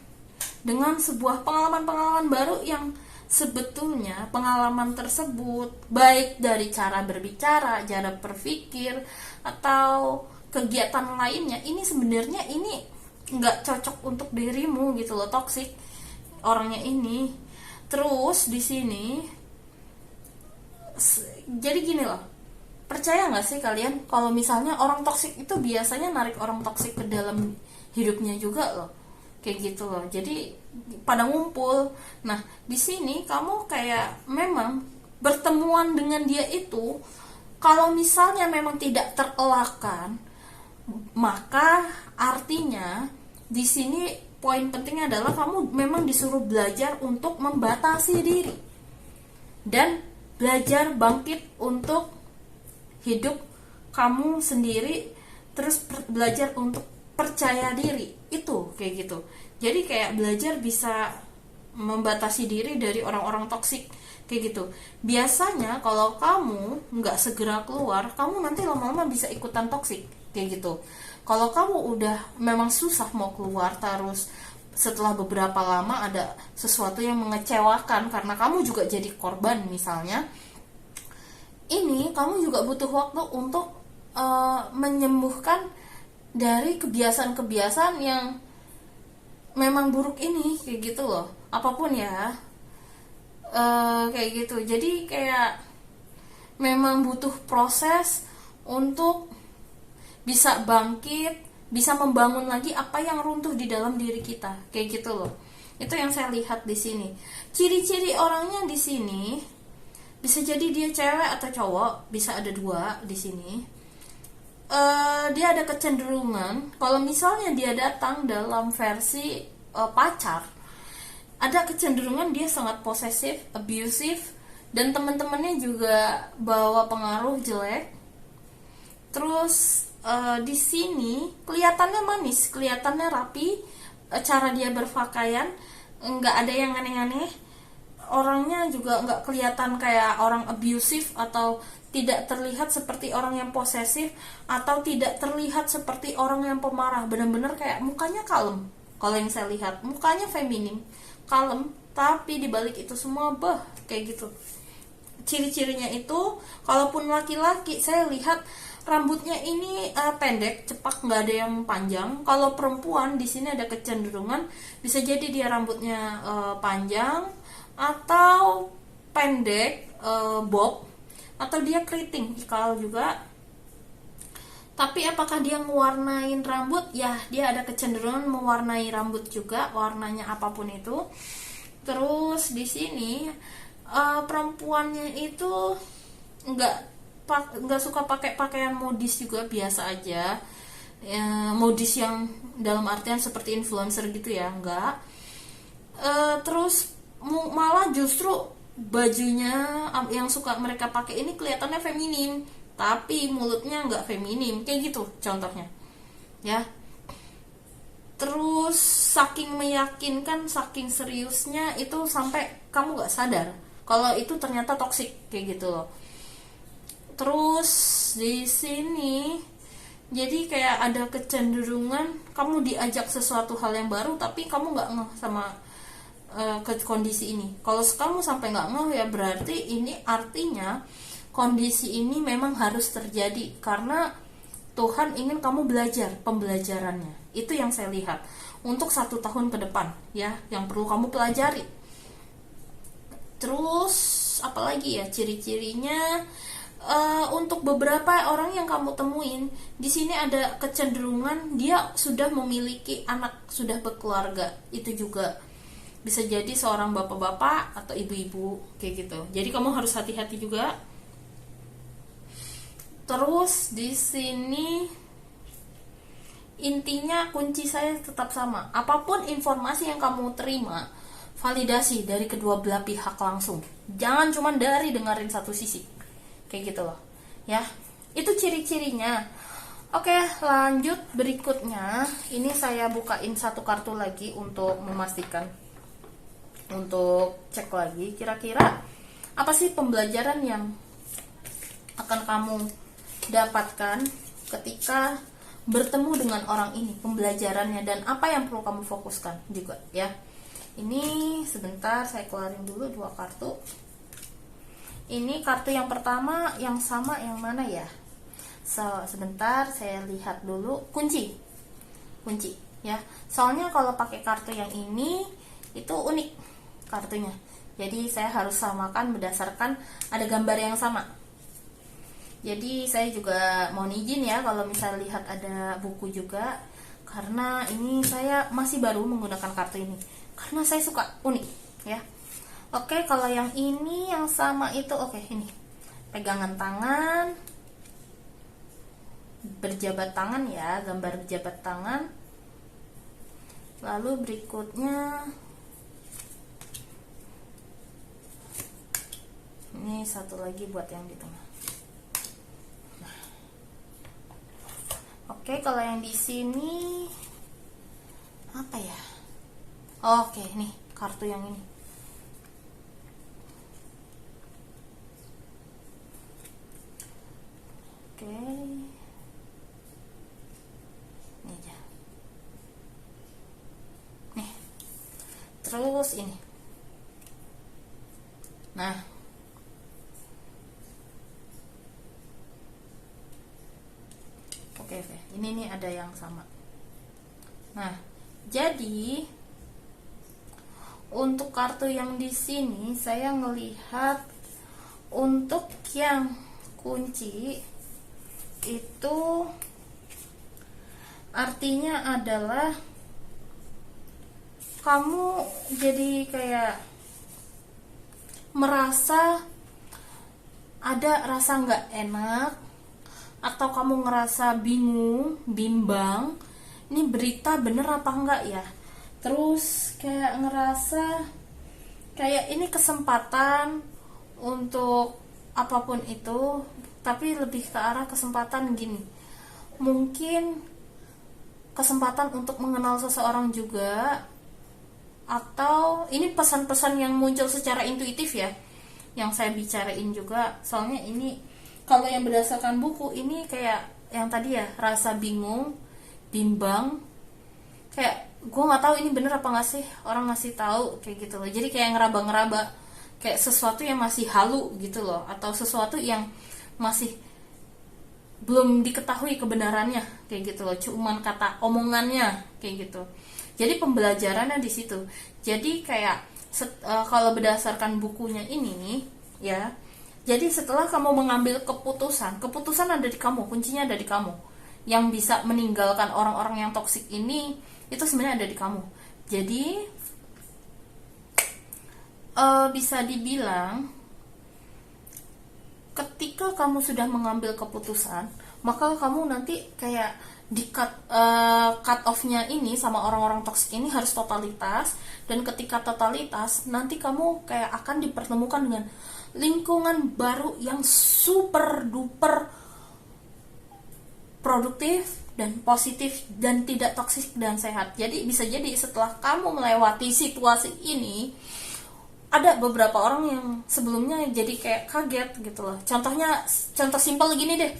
Speaker 1: dengan sebuah pengalaman-pengalaman baru yang sebetulnya pengalaman tersebut baik dari cara berbicara, cara berpikir, atau kegiatan lainnya, ini sebenarnya ini nggak cocok untuk dirimu gitu loh, toksik orangnya ini. Terus di sini jadi gini loh, percaya nggak sih kalian kalau misalnya orang toksik itu biasanya narik orang toksik ke dalam hidupnya juga loh, kayak gitu loh. Jadi pada ngumpul. Nah di sini kamu kayak memang bertemuan dengan dia itu, kalau misalnya memang tidak terelakkan, maka artinya di sini poin pentingnya adalah kamu memang disuruh belajar untuk membatasi diri dan belajar bangkit untuk hidup kamu sendiri. Terus belajar untuk percaya diri, itu kayak gitu. Jadi kayak belajar bisa membatasi diri dari orang-orang toksik, kayak gitu. Biasanya kalau kamu nggak segera keluar, kamu nanti lama-lama bisa ikutan toksik, kayak gitu. Kalau kamu udah memang susah mau keluar, terus setelah beberapa lama ada sesuatu yang mengecewakan karena kamu juga jadi korban misalnya, ini kamu juga butuh waktu untuk menyembuhkan dari kebiasaan-kebiasaan yang memang buruk ini, kayak gitu loh. Apapun ya, kayak gitu. Jadi kayak memang butuh proses untuk bisa bangkit, bisa membangun lagi apa yang runtuh di dalam diri kita, kayak gitu loh. Itu yang saya lihat di sini. Ciri-ciri orangnya di sini bisa jadi dia cewek atau cowok, bisa ada dua di sini. Dia ada kecenderungan kalau misalnya dia datang dalam versi pacar, ada kecenderungan dia sangat posesif, abusive, dan teman-temannya juga bawa pengaruh jelek. Terus di sini kelihatannya manis, kelihatannya rapi, cara dia berpakaian nggak ada yang aneh-aneh. Orangnya juga nggak kelihatan kayak orang abusive, atau tidak terlihat seperti orang yang posesif, atau tidak terlihat seperti orang yang pemarah. Benar-benar kayak mukanya kalem. Kalau yang saya lihat mukanya feminim, kalem, Tapi dibalik itu semua, kayak gitu. Ciri-cirinya itu, kalaupun laki-laki saya lihat rambutnya ini pendek, cepak, nggak ada yang panjang. Kalau perempuan di sini ada kecenderungan bisa jadi dia rambutnya panjang atau pendek, bob, atau dia keriting, ikal juga. Tapi apakah dia mewarnain rambut? Ya, dia ada kecenderungan mewarnai rambut juga, warnanya apapun itu. Terus di sini perempuannya itu nggak suka pakai pakaian modis juga, biasa aja. Modis yang dalam artian seperti influencer gitu ya, enggak. Terus malah justru bajunya yang suka mereka pakai ini kelihatannya feminim, tapi mulutnya nggak feminim, kayak gitu contohnya ya. Terus saking meyakinkan, saking seriusnya itu sampai kamu nggak sadar kalau itu ternyata toksik, kayak gitu loh. Terus di sini jadi kayak ada kecenderungan kamu diajak sesuatu hal yang baru tapi kamu nggak ngeh sama ke kondisi ini. Kalau kamu sampai nggak ngeh, ya berarti ini artinya kondisi ini memang harus terjadi karena Tuhan ingin kamu belajar pembelajarannya. Itu yang saya lihat untuk 1 tahun ke depan ya, yang perlu kamu pelajari. Terus apalagi ya ciri-cirinya? Untuk beberapa orang yang kamu temuin di sini ada kecenderungan dia sudah memiliki anak, sudah berkeluarga. Itu juga bisa jadi seorang bapak-bapak atau ibu-ibu, kayak gitu. Jadi kamu harus hati-hati juga. Terus di sini intinya kunci saya tetap sama. Apapun informasi yang kamu terima, validasi dari kedua belah pihak langsung. Jangan cuma dari dengerin satu sisi. Kayak gitu loh. Ya. Itu ciri-cirinya. Oke, lanjut berikutnya. Ini saya bukain satu kartu lagi untuk memastikan. Untuk cek lagi kira-kira apa sih pembelajaran yang akan kamu dapatkan ketika bertemu dengan orang ini, pembelajarannya, dan apa yang perlu kamu fokuskan juga ya. Ini sebentar saya keluarin dulu 2 kartu. Ini kartu yang pertama yang sama yang mana ya? Sebentar saya lihat dulu. Kunci ya. Soalnya kalau pakai kartu yang ini itu unik kartunya. Jadi saya harus samakan berdasarkan ada gambar yang sama. Jadi saya juga mohon izin ya kalau misalnya lihat ada buku juga, karena ini saya masih baru menggunakan kartu ini karena saya suka unik ya. Oke, kalau yang ini yang sama itu ini pegangan tangan, berjabat tangan ya, gambar berjabat tangan. Lalu berikutnya ini satu lagi buat yang di tengah. Nah. Oke, kalau yang di sini apa ya? Oke, nih kartu yang ini. Oke. Ini aja. Nih. Terus ini. Nah. Oke. Ini nih ada yang sama. Nah, jadi untuk kartu yang di sini saya ngelihat untuk yang kunci itu artinya adalah kamu jadi kayak merasa ada rasa nggak enak, atau kamu ngerasa bingung, bimbang, ini berita bener apa enggak ya. Terus kayak ngerasa kayak ini kesempatan untuk apapun itu, tapi lebih ke arah kesempatan gini. Mungkin kesempatan untuk mengenal seseorang juga, atau ini pesan-pesan yang muncul secara intuitif ya, yang saya bicarain juga. Soalnya ini kalau yang berdasarkan buku ini kayak yang tadi ya, rasa bingung, bimbang, kayak gue nggak tahu ini bener apa nggak sih orang ngasih tahu kayak gitu loh. Jadi kayak ngeraba-ngeraba, kayak sesuatu yang masih halu gitu loh, atau sesuatu yang masih belum diketahui kebenarannya kayak gitu loh, cuman kata omongannya kayak gitu. Jadi pembelajarannya di situ. Jadi kayak kalau berdasarkan bukunya ini ya, jadi setelah kamu mengambil keputusan, keputusan ada di kamu, kuncinya ada di kamu. Yang bisa meninggalkan orang-orang yang toksik ini itu sebenarnya ada di kamu. Jadi bisa dibilang ketika kamu sudah mengambil keputusan, maka kamu nanti kayak di cut off-nya ini sama orang-orang toksik ini harus totalitas. Dan ketika totalitas, nanti kamu kayak akan dipertemukan dengan lingkungan baru yang super duper produktif dan positif dan tidak toksik dan sehat. Jadi bisa jadi setelah kamu melewati situasi ini, ada beberapa orang yang sebelumnya jadi kayak kaget gitu loh. Contoh simpel gini deh.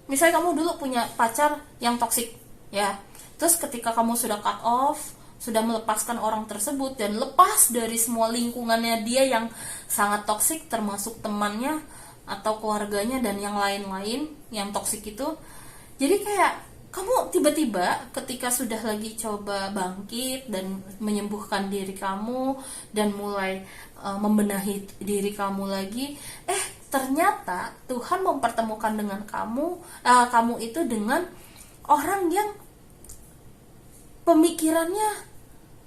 Speaker 1: Misalnya kamu dulu punya pacar yang toksik ya. Terus ketika kamu sudah cut off, sudah melepaskan orang tersebut dan lepas dari semua lingkungannya dia yang sangat toksik, termasuk temannya atau keluarganya dan yang lain-lain yang toksik itu. Jadi kayak kamu tiba-tiba ketika sudah lagi coba bangkit dan menyembuhkan diri kamu dan mulai membenahi diri kamu lagi, ternyata Tuhan mempertemukan dengan kamu itu dengan orang yang pemikirannya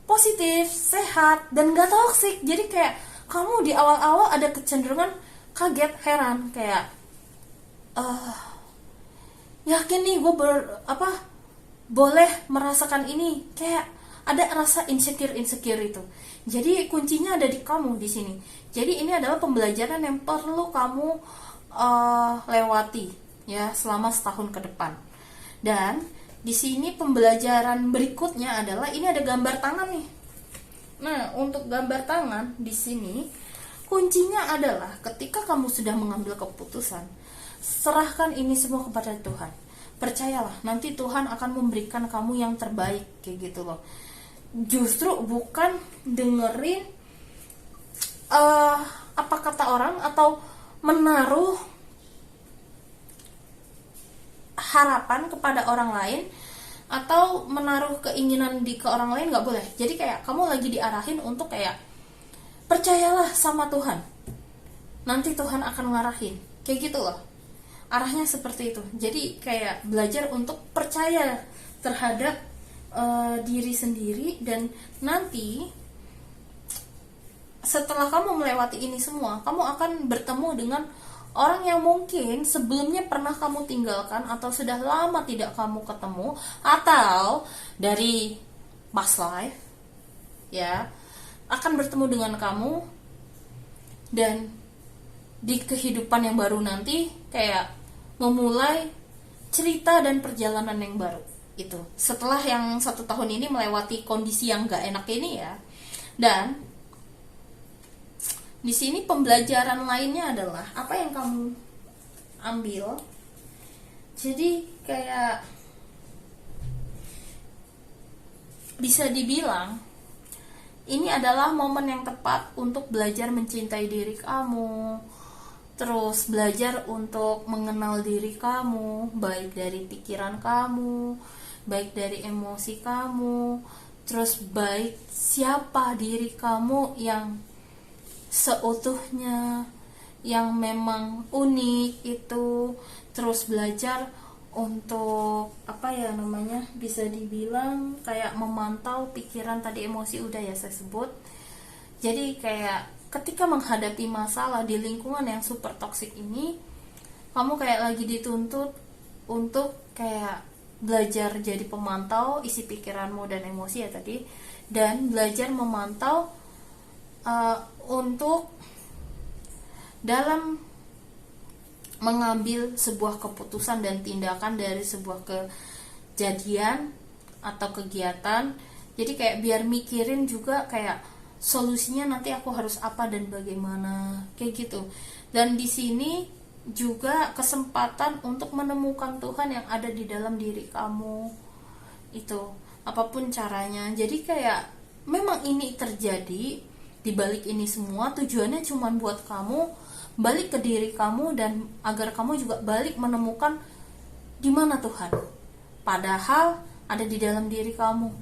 Speaker 1: positif, sehat, dan gak toksik. Jadi kayak kamu di awal-awal ada kecenderungan kaget, heran, kayak yakin nih gue boleh merasakan ini, kayak ada rasa insecure itu. Jadi kuncinya ada di kamu di sini. Jadi ini adalah pembelajaran yang perlu kamu lewati ya selama setahun ke depan. Dan di sini pembelajaran berikutnya adalah ini ada gambar tangan nih. Nah, untuk gambar tangan di sini kuncinya adalah ketika kamu sudah mengambil keputusan, serahkan ini semua kepada Tuhan. Percayalah, nanti Tuhan akan memberikan kamu yang terbaik kayak gitu loh. Justru bukan dengerin apa kata orang atau menaruh harapan kepada orang lain atau menaruh keinginan ke orang lain, nggak boleh. Jadi kayak kamu lagi diarahin untuk kayak percayalah sama Tuhan, nanti Tuhan akan ngarahin kayak gitu loh. Arahnya seperti itu. Jadi kayak belajar untuk percaya terhadap diri sendiri. Dan nanti setelah kamu melewati ini semua, kamu akan bertemu dengan orang yang mungkin sebelumnya pernah kamu tinggalkan atau sudah lama tidak kamu ketemu, atau dari past life ya, akan bertemu dengan kamu. Dan di kehidupan yang baru nanti kayak memulai cerita dan perjalanan yang baru itu setelah yang 1 tahun ini melewati kondisi yang gak enak ini ya. Dan di sini pembelajaran lainnya adalah apa yang kamu ambil. Jadi kayak bisa dibilang ini adalah momen yang tepat untuk belajar mencintai diri kamu, terus belajar untuk mengenal diri kamu, baik dari pikiran kamu, baik dari emosi kamu, terus baik siapa diri kamu yang seutuhnya, yang memang unik itu. Terus belajar untuk bisa dibilang kayak memantau pikiran, tadi emosi udah ya saya sebut. Jadi kayak ketika menghadapi masalah di lingkungan yang super toksik ini, kamu kayak lagi dituntut untuk kayak belajar jadi pemantau isi pikiranmu dan emosi ya tadi, dan belajar memantau untuk dalam mengambil sebuah keputusan dan tindakan dari sebuah kejadian atau kegiatan. Jadi kayak biar mikirin juga kayak solusinya nanti aku harus apa dan bagaimana kayak gitu. Dan di sini juga kesempatan untuk menemukan Tuhan yang ada di dalam diri kamu itu. apapun caranya. Jadi kayak memang ini terjadi, di balik ini semua tujuannya cuma buat kamu balik ke diri kamu, dan agar kamu juga balik menemukan di mana Tuhan. Padahal ada di dalam diri kamu,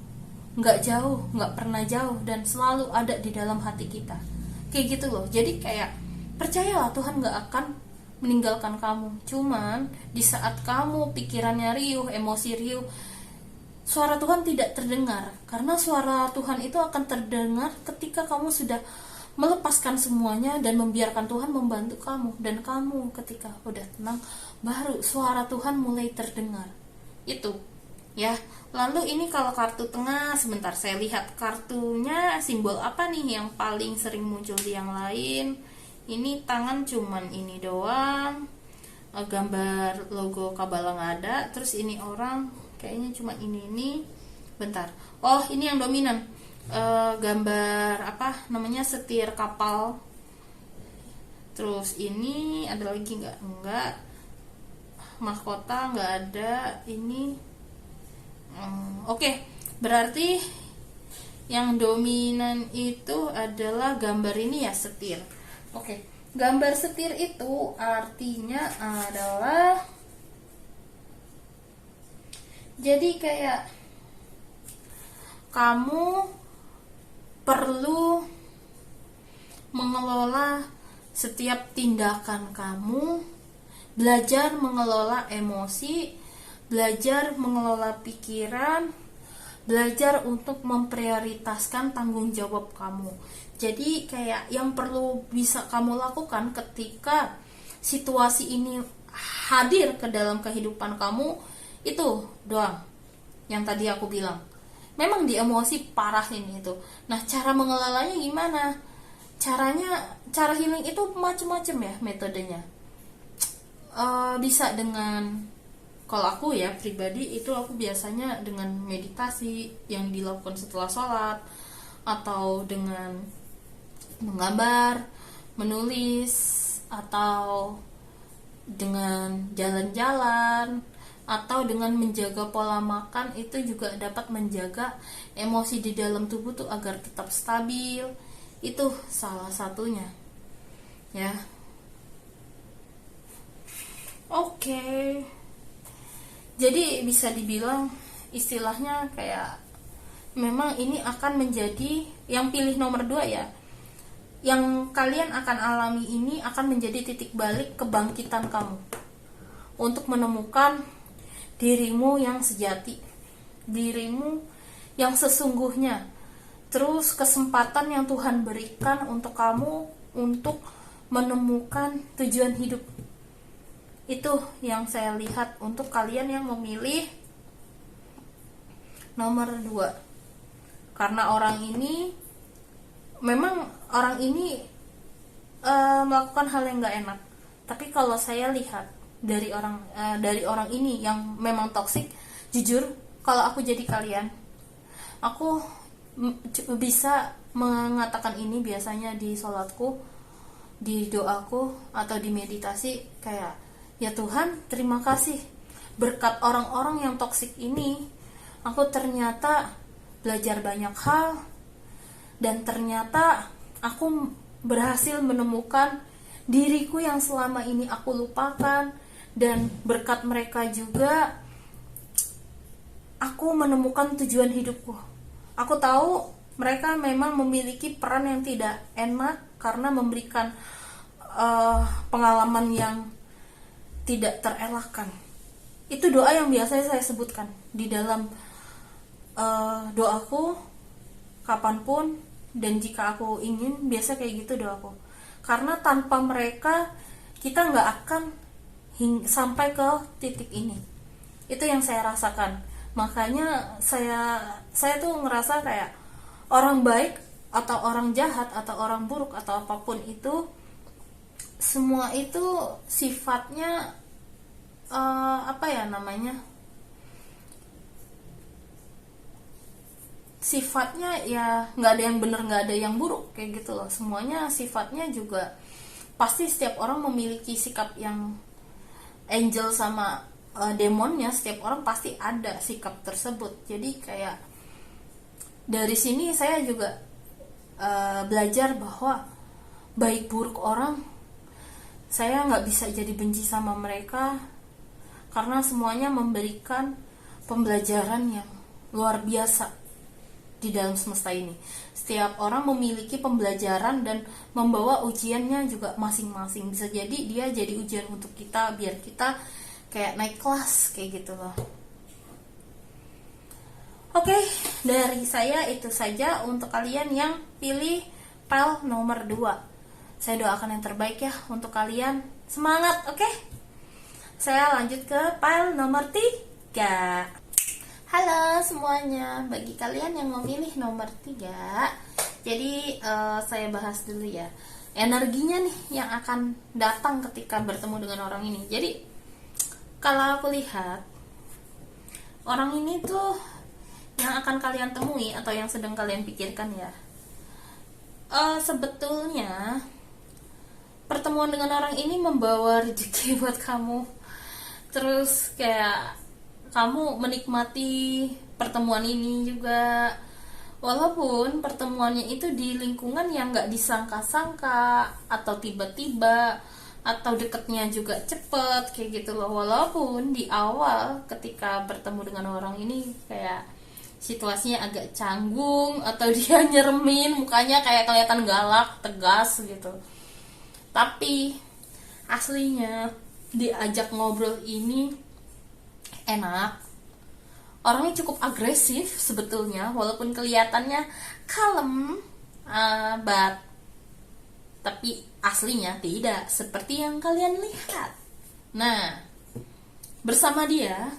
Speaker 1: nggak jauh, nggak pernah jauh, dan selalu ada di dalam hati kita. Kayak gitu loh. Jadi kayak percayalah, Tuhan nggak akan meninggalkan kamu. Cuman di saat kamu pikirannya riuh, emosi riuh, suara Tuhan tidak terdengar. Karena suara Tuhan itu akan terdengar ketika kamu sudah melepaskan semuanya dan membiarkan Tuhan membantu kamu. Dan kamu ketika udah tenang, baru suara Tuhan mulai terdengar. Itu ya. Lalu ini kalau kartu tengah, sebentar saya lihat kartunya simbol apa nih yang paling sering muncul di yang lain. Ini tangan cuman ini doang, gambar logo Kabala nggak ada. Terus ini orang kayaknya cuma ini. Bentar, oh ini yang dominan, gambar apa namanya, setir kapal. Terus ini ada lagi nggak, mahkota nggak ada. Ini oke, berarti yang dominan itu adalah gambar ini ya, setir. Oke, gambar setir itu artinya adalah, jadi kayak kamu perlu mengelola setiap tindakan kamu, belajar mengelola emosi, belajar mengelola pikiran, belajar untuk memprioritaskan tanggung jawab kamu. Jadi kayak yang perlu bisa kamu lakukan ketika situasi ini hadir ke dalam kehidupan kamu, itu doang yang tadi aku bilang. Memang di emosi parah ini itu. Nah, cara mengelolanya gimana? Cara healing itu macam-macam ya metodenya. Bisa dengan, kalau aku ya pribadi itu aku biasanya dengan meditasi yang dilakukan setelah sholat, atau dengan menggambar, menulis, atau dengan jalan-jalan, atau dengan menjaga pola makan. Itu juga dapat menjaga emosi di dalam tubuh tuh agar tetap stabil. Itu salah satunya ya. Oke. Jadi bisa dibilang istilahnya kayak memang ini akan menjadi yang pilih nomor 2 ya. Yang kalian akan alami ini akan menjadi titik balik kebangkitan kamu untuk menemukan dirimu yang sejati, dirimu yang sesungguhnya. Terus kesempatan yang Tuhan berikan untuk kamu untuk menemukan tujuan hidup. Itu yang saya lihat untuk kalian yang memilih nomor 2. Karena orang ini melakukan hal yang gak enak. Tapi kalau saya lihat dari orang ini yang memang toksik, jujur kalau aku jadi kalian, aku bisa mengatakan ini biasanya di sholatku, di doaku, atau di meditasi, kayak ya Tuhan, terima kasih berkat orang-orang yang toksik ini aku ternyata belajar banyak hal, dan ternyata aku berhasil menemukan diriku yang selama ini aku lupakan. Dan berkat mereka juga aku menemukan tujuan hidupku. Aku tahu mereka memang memiliki peran yang tidak enak karena memberikan pengalaman yang tidak terelakkan. Itu doa yang biasanya saya sebutkan di dalam doaku kapanpun, dan jika aku ingin, biasa kayak gitu doaku. Karena tanpa mereka kita nggak akan sampai ke titik ini. Itu yang saya rasakan. Makanya saya tuh ngerasa kayak orang baik atau orang jahat atau orang buruk atau apapun itu, semua itu sifatnya sifatnya ya nggak ada yang benar, nggak ada yang buruk, kayak gitu loh. Semuanya sifatnya juga pasti setiap orang memiliki sikap yang angel sama demonnya. Setiap orang pasti ada sikap tersebut. Jadi kayak dari sini saya juga belajar bahwa baik buruk orang, saya nggak bisa jadi benci sama mereka, karena semuanya memberikan pembelajaran yang luar biasa di dalam semesta ini. Setiap orang memiliki pembelajaran dan membawa ujiannya juga masing-masing. Bisa jadi dia jadi ujian untuk kita, biar kita kayak naik kelas, kayak gitu loh. Oke, dari saya itu saja untuk kalian yang pilih pile nomor 2. Saya doakan yang terbaik ya untuk kalian. Semangat, oke? Saya lanjut ke pile nomor 3. Halo semuanya, bagi kalian yang memilih nomor 3, jadi saya bahas dulu ya energinya nih yang akan datang ketika bertemu dengan orang ini. Jadi kalau aku lihat, orang ini tuh yang akan kalian temui atau yang sedang kalian pikirkan ya, sebetulnya pertemuan dengan orang ini membawa rezeki buat kamu. Terus kayak kamu menikmati pertemuan ini juga, walaupun pertemuannya itu di lingkungan yang gak disangka-sangka, atau tiba-tiba, atau deketnya juga cepet, kayak gitu loh. Walaupun di awal ketika bertemu dengan orang ini kayak situasinya agak canggung, atau dia nyeremin, mukanya kayak kelihatan galak, tegas gitu. Tapi aslinya diajak ngobrol ini enak. Orangnya cukup agresif sebetulnya, walaupun kelihatannya kalem, but tapi aslinya tidak seperti yang kalian lihat. Nah, bersama dia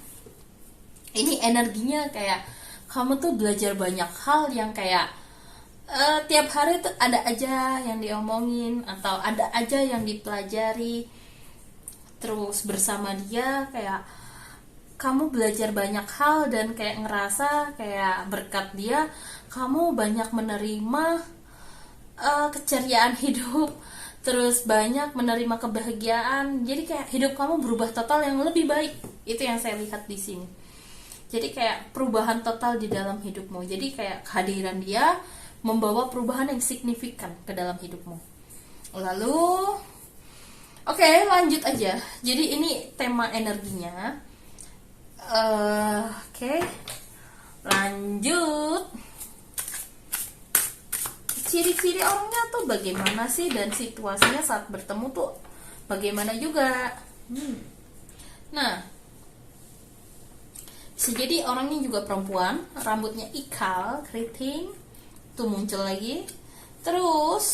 Speaker 1: ini energinya kayak kamu tuh belajar banyak hal yang kayak tiap hari tuh ada aja yang diomongin atau ada aja yang dipelajari. Terus bersama dia kayak kamu belajar banyak hal dan kayak ngerasa kayak berkat dia kamu banyak menerima keceriaan hidup, terus banyak menerima kebahagiaan. Jadi kayak hidup kamu berubah total yang lebih baik. Itu yang saya lihat di sini. Jadi kayak perubahan total di dalam hidupmu. Jadi kayak kehadiran dia membawa perubahan yang signifikan ke dalam hidupmu. Lalu oke, lanjut aja. Jadi ini tema energinya. Oke, lanjut. Ciri-ciri orangnya tuh bagaimana sih, dan situasinya saat bertemu tuh bagaimana juga. Nah, bisa jadi orangnya juga perempuan, rambutnya ikal, keriting, tuh muncul lagi. Terus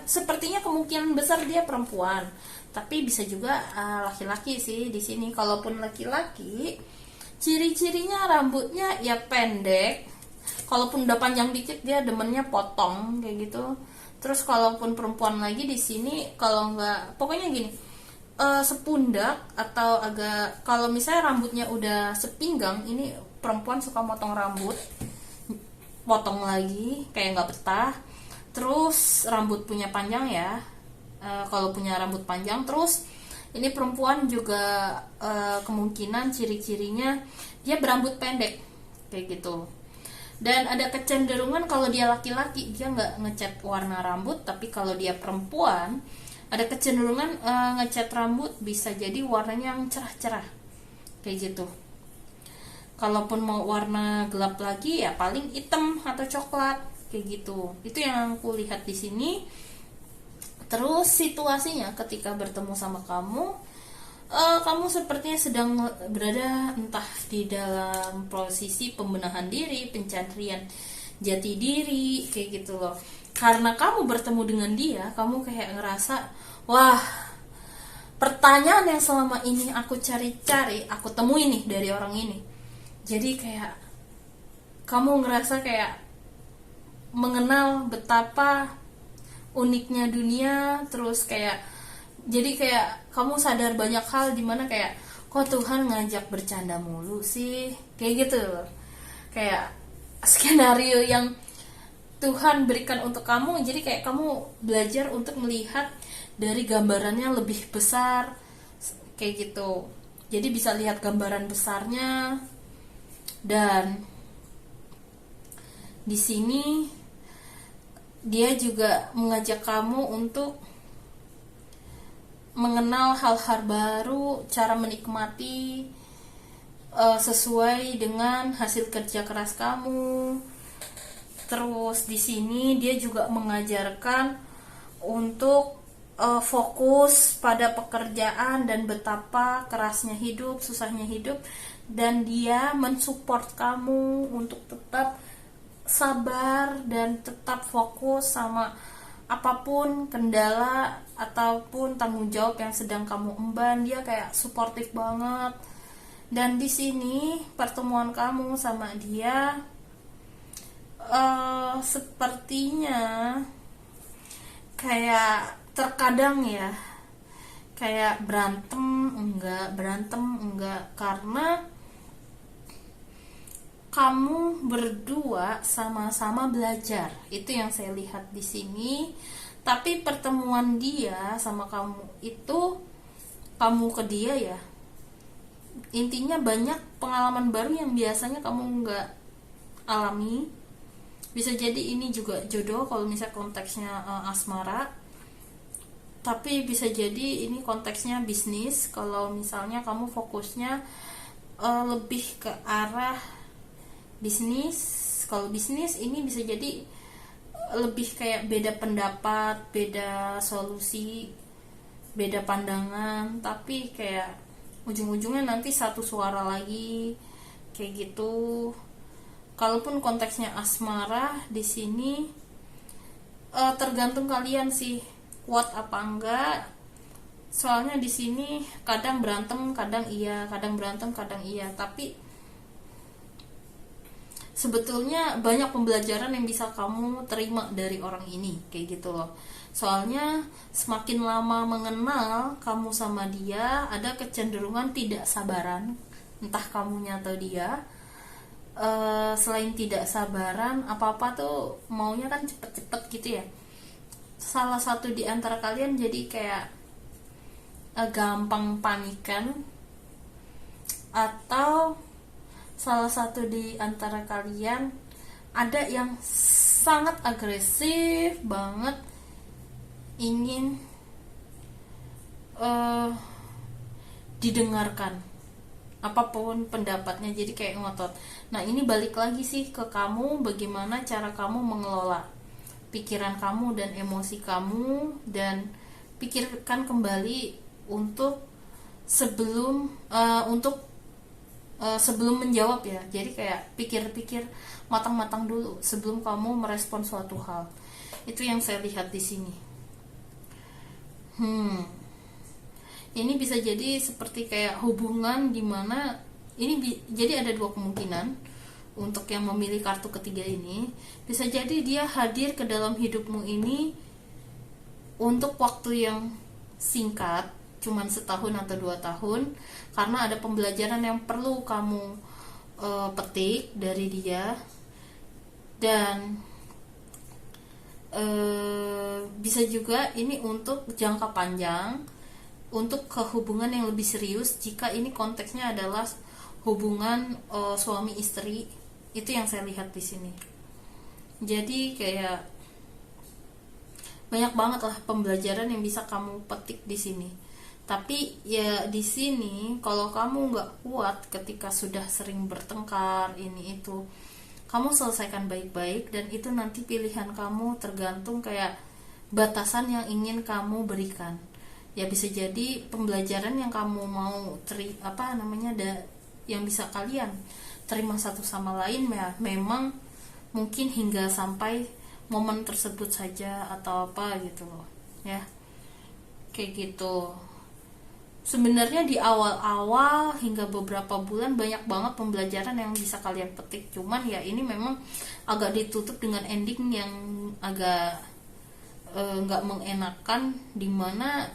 Speaker 1: sepertinya kemungkinan besar dia perempuan, tapi bisa juga laki-laki sih di sini. Kalaupun laki-laki, ciri-cirinya rambutnya ya pendek. Kalaupun udah panjang dikit dia demennya potong kayak gitu. Terus kalaupun perempuan lagi di sini, kalau nggak, pokoknya gini, sepundak atau agak, kalau misalnya rambutnya udah sepinggang, ini perempuan suka motong rambut, potong lagi kayak nggak betah. Terus rambut punya panjang ya, kalau punya rambut panjang. Terus ini perempuan juga kemungkinan ciri-cirinya dia berambut pendek kayak gitu. Dan ada kecenderungan kalau dia laki-laki dia nggak ngecat warna rambut, tapi kalau dia perempuan ada kecenderungan ngecat rambut bisa jadi warnanya yang cerah-cerah kayak gitu. Kalaupun mau warna gelap lagi ya paling hitam atau coklat kayak gitu. Itu yang aku lihat di sini. Terus situasinya ketika bertemu sama kamu, kamu sepertinya sedang berada entah di dalam posisi pembenahan diri, pencarian jati diri kayak gitu loh. Karena kamu bertemu dengan dia, kamu kayak ngerasa, wah, pertanyaan yang selama ini aku cari-cari, aku temui nih dari orang ini. Jadi kayak kamu ngerasa kayak mengenal betapa uniknya dunia. Terus kayak jadi kayak kamu sadar banyak hal, dimana kayak kok Tuhan ngajak bercanda mulu sih, kayak gitu loh. Kayak skenario yang Tuhan berikan untuk kamu. Jadi kayak kamu belajar untuk melihat dari gambarannya lebih besar kayak gitu. Jadi bisa lihat gambaran besarnya. Dan Di sini dia juga mengajak kamu untuk mengenal hal-hal baru, cara menikmati sesuai dengan hasil kerja keras kamu. Terus di sini dia juga mengajarkan untuk fokus pada pekerjaan dan betapa kerasnya hidup, susahnya hidup, dan dia mensupport kamu untuk tetap sabar dan tetap fokus sama apapun kendala ataupun tanggung jawab yang sedang kamu emban. Dia kayak suportif banget. Dan di sini pertemuan kamu sama dia sepertinya kayak terkadang ya kayak berantem enggak, karena kamu berdua sama-sama belajar. Itu yang saya lihat di sini. Tapi pertemuan dia sama kamu itu, kamu ke dia ya, intinya banyak pengalaman baru yang biasanya kamu nggak alami. Bisa jadi ini juga jodoh kalau misalnya konteksnya asmara, tapi bisa jadi ini konteksnya bisnis kalau misalnya kamu fokusnya lebih ke arah bisnis. Kalau bisnis ini bisa jadi lebih kayak beda pendapat, beda solusi, beda pandangan, tapi kayak ujung-ujungnya nanti satu suara lagi kayak gitu. Kalaupun konteksnya asmara di sini tergantung kalian sih kuat apa enggak. Soalnya di sini kadang berantem, kadang iya, kadang berantem, kadang iya, tapi sebetulnya banyak pembelajaran yang bisa kamu terima dari orang ini kayak gitu loh. Soalnya semakin lama mengenal kamu sama dia, ada kecenderungan tidak sabaran, entah kamunya atau dia. Selain tidak sabaran, apa-apa tuh maunya kan cepet-cepet gitu ya. Salah satu di antara kalian jadi kayak gampang panikan, atau salah satu di antara kalian ada yang sangat agresif banget ingin didengarkan apapun pendapatnya, jadi kayak ngotot. Nah ini balik lagi sih ke kamu, bagaimana cara kamu mengelola pikiran kamu dan emosi kamu, dan pikirkan kembali untuk sebelum sebelum menjawab ya. Jadi kayak pikir-pikir matang-matang dulu sebelum kamu merespon suatu hal. Itu yang saya lihat di sini. Ini bisa jadi seperti kayak hubungan dimana ini jadi ada dua kemungkinan untuk yang memilih kartu ketiga ini. Bisa jadi dia hadir ke dalam hidupmu ini untuk waktu yang singkat, cuman setahun atau 2 tahun, karena ada pembelajaran yang perlu kamu petik dari dia. Dan bisa juga ini untuk jangka panjang, untuk kehubungan yang lebih serius jika ini konteksnya adalah hubungan suami istri. Itu yang saya lihat di sini. Jadi kayak banyak banget lah pembelajaran yang bisa kamu petik di sini. Tapi ya di sini kalau kamu nggak kuat ketika sudah sering bertengkar ini itu, kamu selesaikan baik-baik, dan itu nanti pilihan kamu, tergantung kayak batasan yang ingin kamu berikan. Ya bisa jadi pembelajaran yang kamu mau yang bisa kalian terima satu sama lain ya, memang mungkin hingga sampai momen tersebut saja atau apa gitu loh ya, kayak gitu. Sebenarnya di awal-awal hingga beberapa bulan banyak banget pembelajaran yang bisa kalian petik, cuman ya ini memang agak ditutup dengan ending yang agak nggak mengenakan, dimana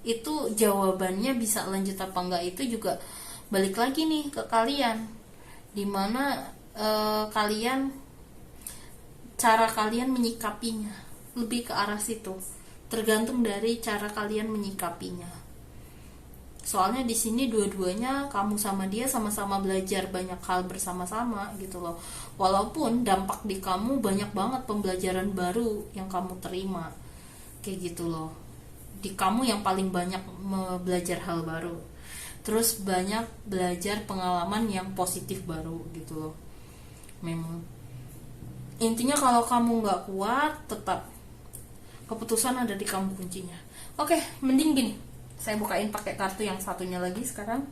Speaker 1: itu jawabannya bisa lanjut apa enggak itu juga balik lagi nih ke kalian, dimana cara kalian menyikapinya, lebih ke arah situ, tergantung dari cara kalian menyikapinya. Soalnya di sini dua-duanya kamu sama dia sama-sama belajar banyak hal bersama-sama gitu loh. Walaupun dampak di kamu banyak banget pembelajaran baru yang kamu terima. Kayak gitu loh. Di kamu yang paling banyak belajar hal baru. Terus banyak belajar pengalaman yang positif baru gitu loh. Memang. Intinya kalau kamu nggak kuat, tetap keputusan ada di kamu kuncinya. Oke, mending gini. Saya bukain pakai kartu yang satunya lagi sekarang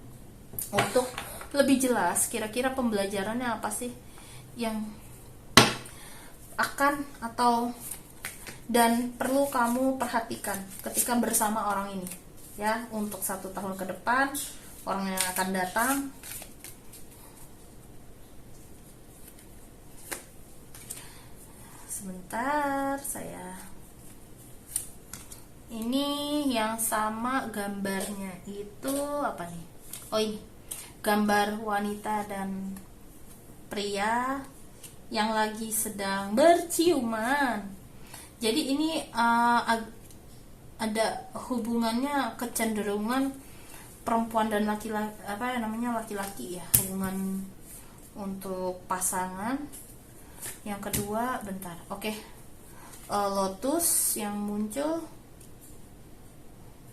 Speaker 1: untuk lebih jelas kira-kira pembelajarannya apa sih yang akan atau dan perlu kamu perhatikan ketika bersama orang ini ya, untuk 1 tahun ke depan, orang yang akan datang. Sebentar, ini yang sama gambarnya itu apa nih? Oh, ini gambar wanita dan pria yang lagi sedang berciuman. Jadi ini ada hubungannya, kecenderungan perempuan dan laki-laki ya, hubungan untuk pasangan. Yang kedua, bentar. Oke. Lotus yang muncul,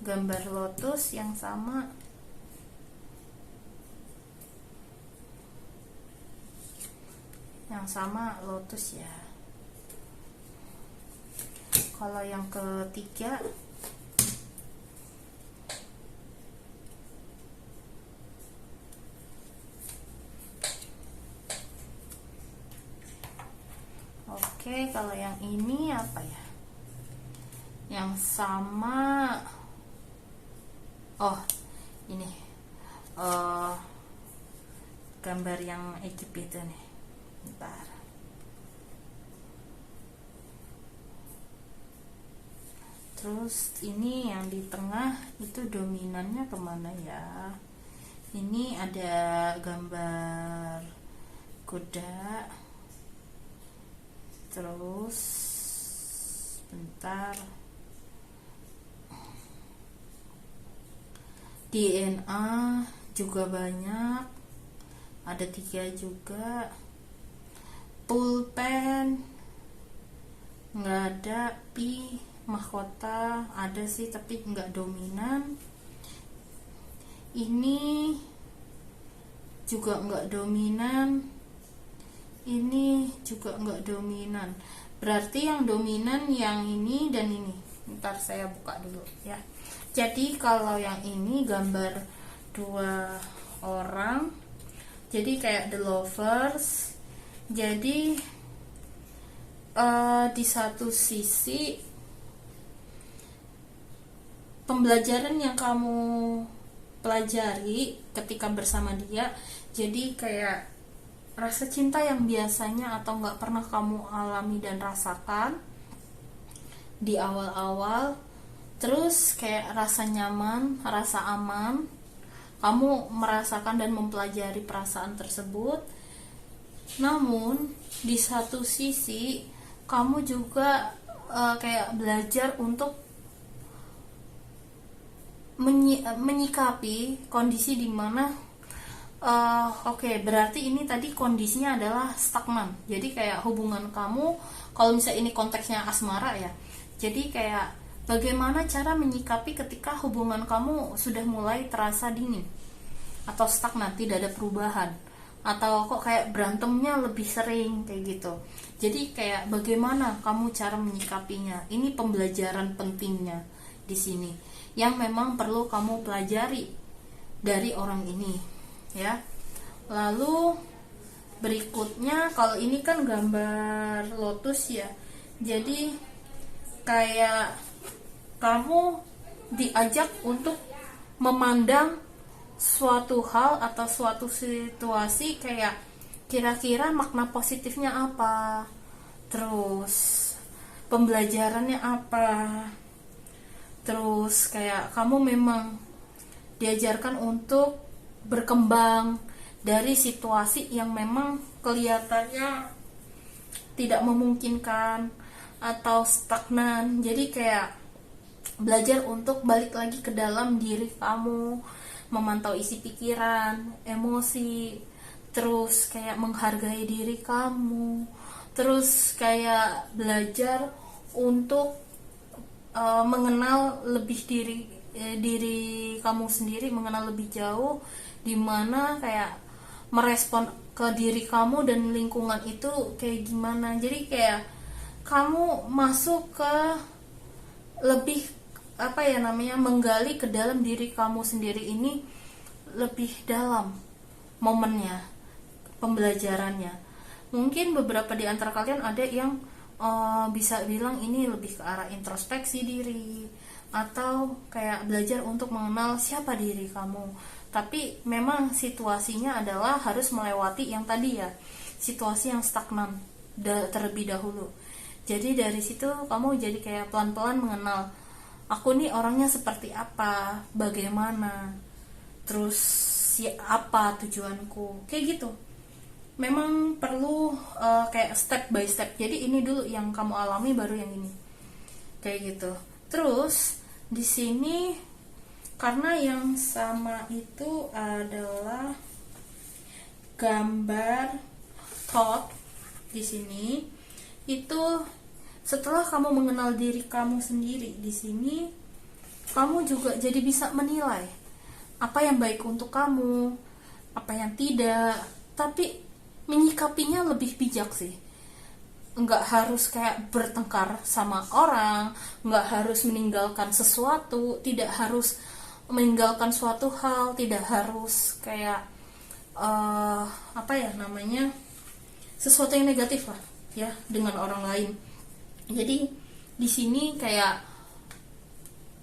Speaker 1: gambar lotus yang sama. Yang sama lotus ya. Kalau yang ketiga, oke, kalau yang ini apa ya? Yang sama, oh ini gambar yang Egypt itu nih. Bentar. Terus ini yang di tengah itu dominannya kemana ya? Ini ada gambar kuda. Terus bentar, DNA juga banyak, ada 3 juga. Pulpen nggak ada. Pi mahkota ada sih tapi nggak dominan. Ini juga nggak dominan, ini juga nggak dominan. Berarti yang dominan yang ini dan ini. Ntar saya buka dulu ya. Jadi kalau yang ini gambar 2 orang, jadi kayak the lovers. Jadi di satu sisi pembelajaran yang kamu pelajari ketika bersama dia, jadi kayak rasa cinta yang biasanya atau nggak pernah kamu alami dan rasakan di awal-awal. Terus kayak rasa nyaman, rasa aman, kamu merasakan dan mempelajari perasaan tersebut. Namun di satu sisi kamu juga kayak belajar untuk menyikapi kondisi dimana berarti ini tadi kondisinya adalah stagnan. Jadi kayak hubungan kamu, kalau misalnya ini konteksnya asmara ya, jadi kayak bagaimana cara menyikapi ketika hubungan kamu sudah mulai terasa dingin atau stagnan, tidak ada perubahan, atau kok kayak berantemnya lebih sering kayak gitu. Jadi kayak bagaimana kamu cara menyikapinya. Ini pembelajaran pentingnya di sini yang memang perlu kamu pelajari dari orang ini ya. Lalu berikutnya, kalau ini kan gambar lotus ya, jadi kayak kamu diajak untuk memandang suatu hal atau suatu situasi, kayak kira-kira makna positifnya apa, terus pembelajarannya apa. Terus kayak kamu memang diajarkan untuk berkembang dari situasi yang memang kelihatannya tidak memungkinkan atau stagnan. Jadi kayak belajar untuk balik lagi ke dalam diri kamu, memantau isi pikiran, emosi, terus kayak menghargai diri kamu, terus kayak belajar untuk mengenal lebih diri kamu sendiri, mengenal lebih jauh, dimana kayak merespon ke diri kamu dan lingkungan itu kayak gimana. Jadi kayak kamu masuk ke lebih menggali ke dalam diri kamu sendiri ini lebih dalam momennya, pembelajarannya. Mungkin beberapa di antara kalian ada yang bisa bilang ini lebih ke arah introspeksi diri atau kayak belajar untuk mengenal siapa diri kamu. Tapi memang situasinya adalah harus melewati yang tadi ya, situasi yang stagnan terlebih dahulu. Jadi dari situ kamu jadi kayak pelan-pelan mengenal aku nih orangnya seperti apa, bagaimana, terus apa tujuanku, kayak gitu. Memang perlu kayak step by step. Jadi ini dulu yang kamu alami, baru yang ini, kayak gitu. Terus di sini karena yang sama itu adalah gambar thought di sini, itu setelah kamu mengenal diri kamu sendiri, di sini kamu juga jadi bisa menilai apa yang baik untuk kamu, apa yang tidak, tapi menyikapinya lebih bijak sih. Nggak harus kayak bertengkar sama orang, nggak harus meninggalkan sesuatu, tidak harus meninggalkan suatu hal, tidak harus kayak sesuatu yang negatif lah ya dengan orang lain. Jadi di sini kayak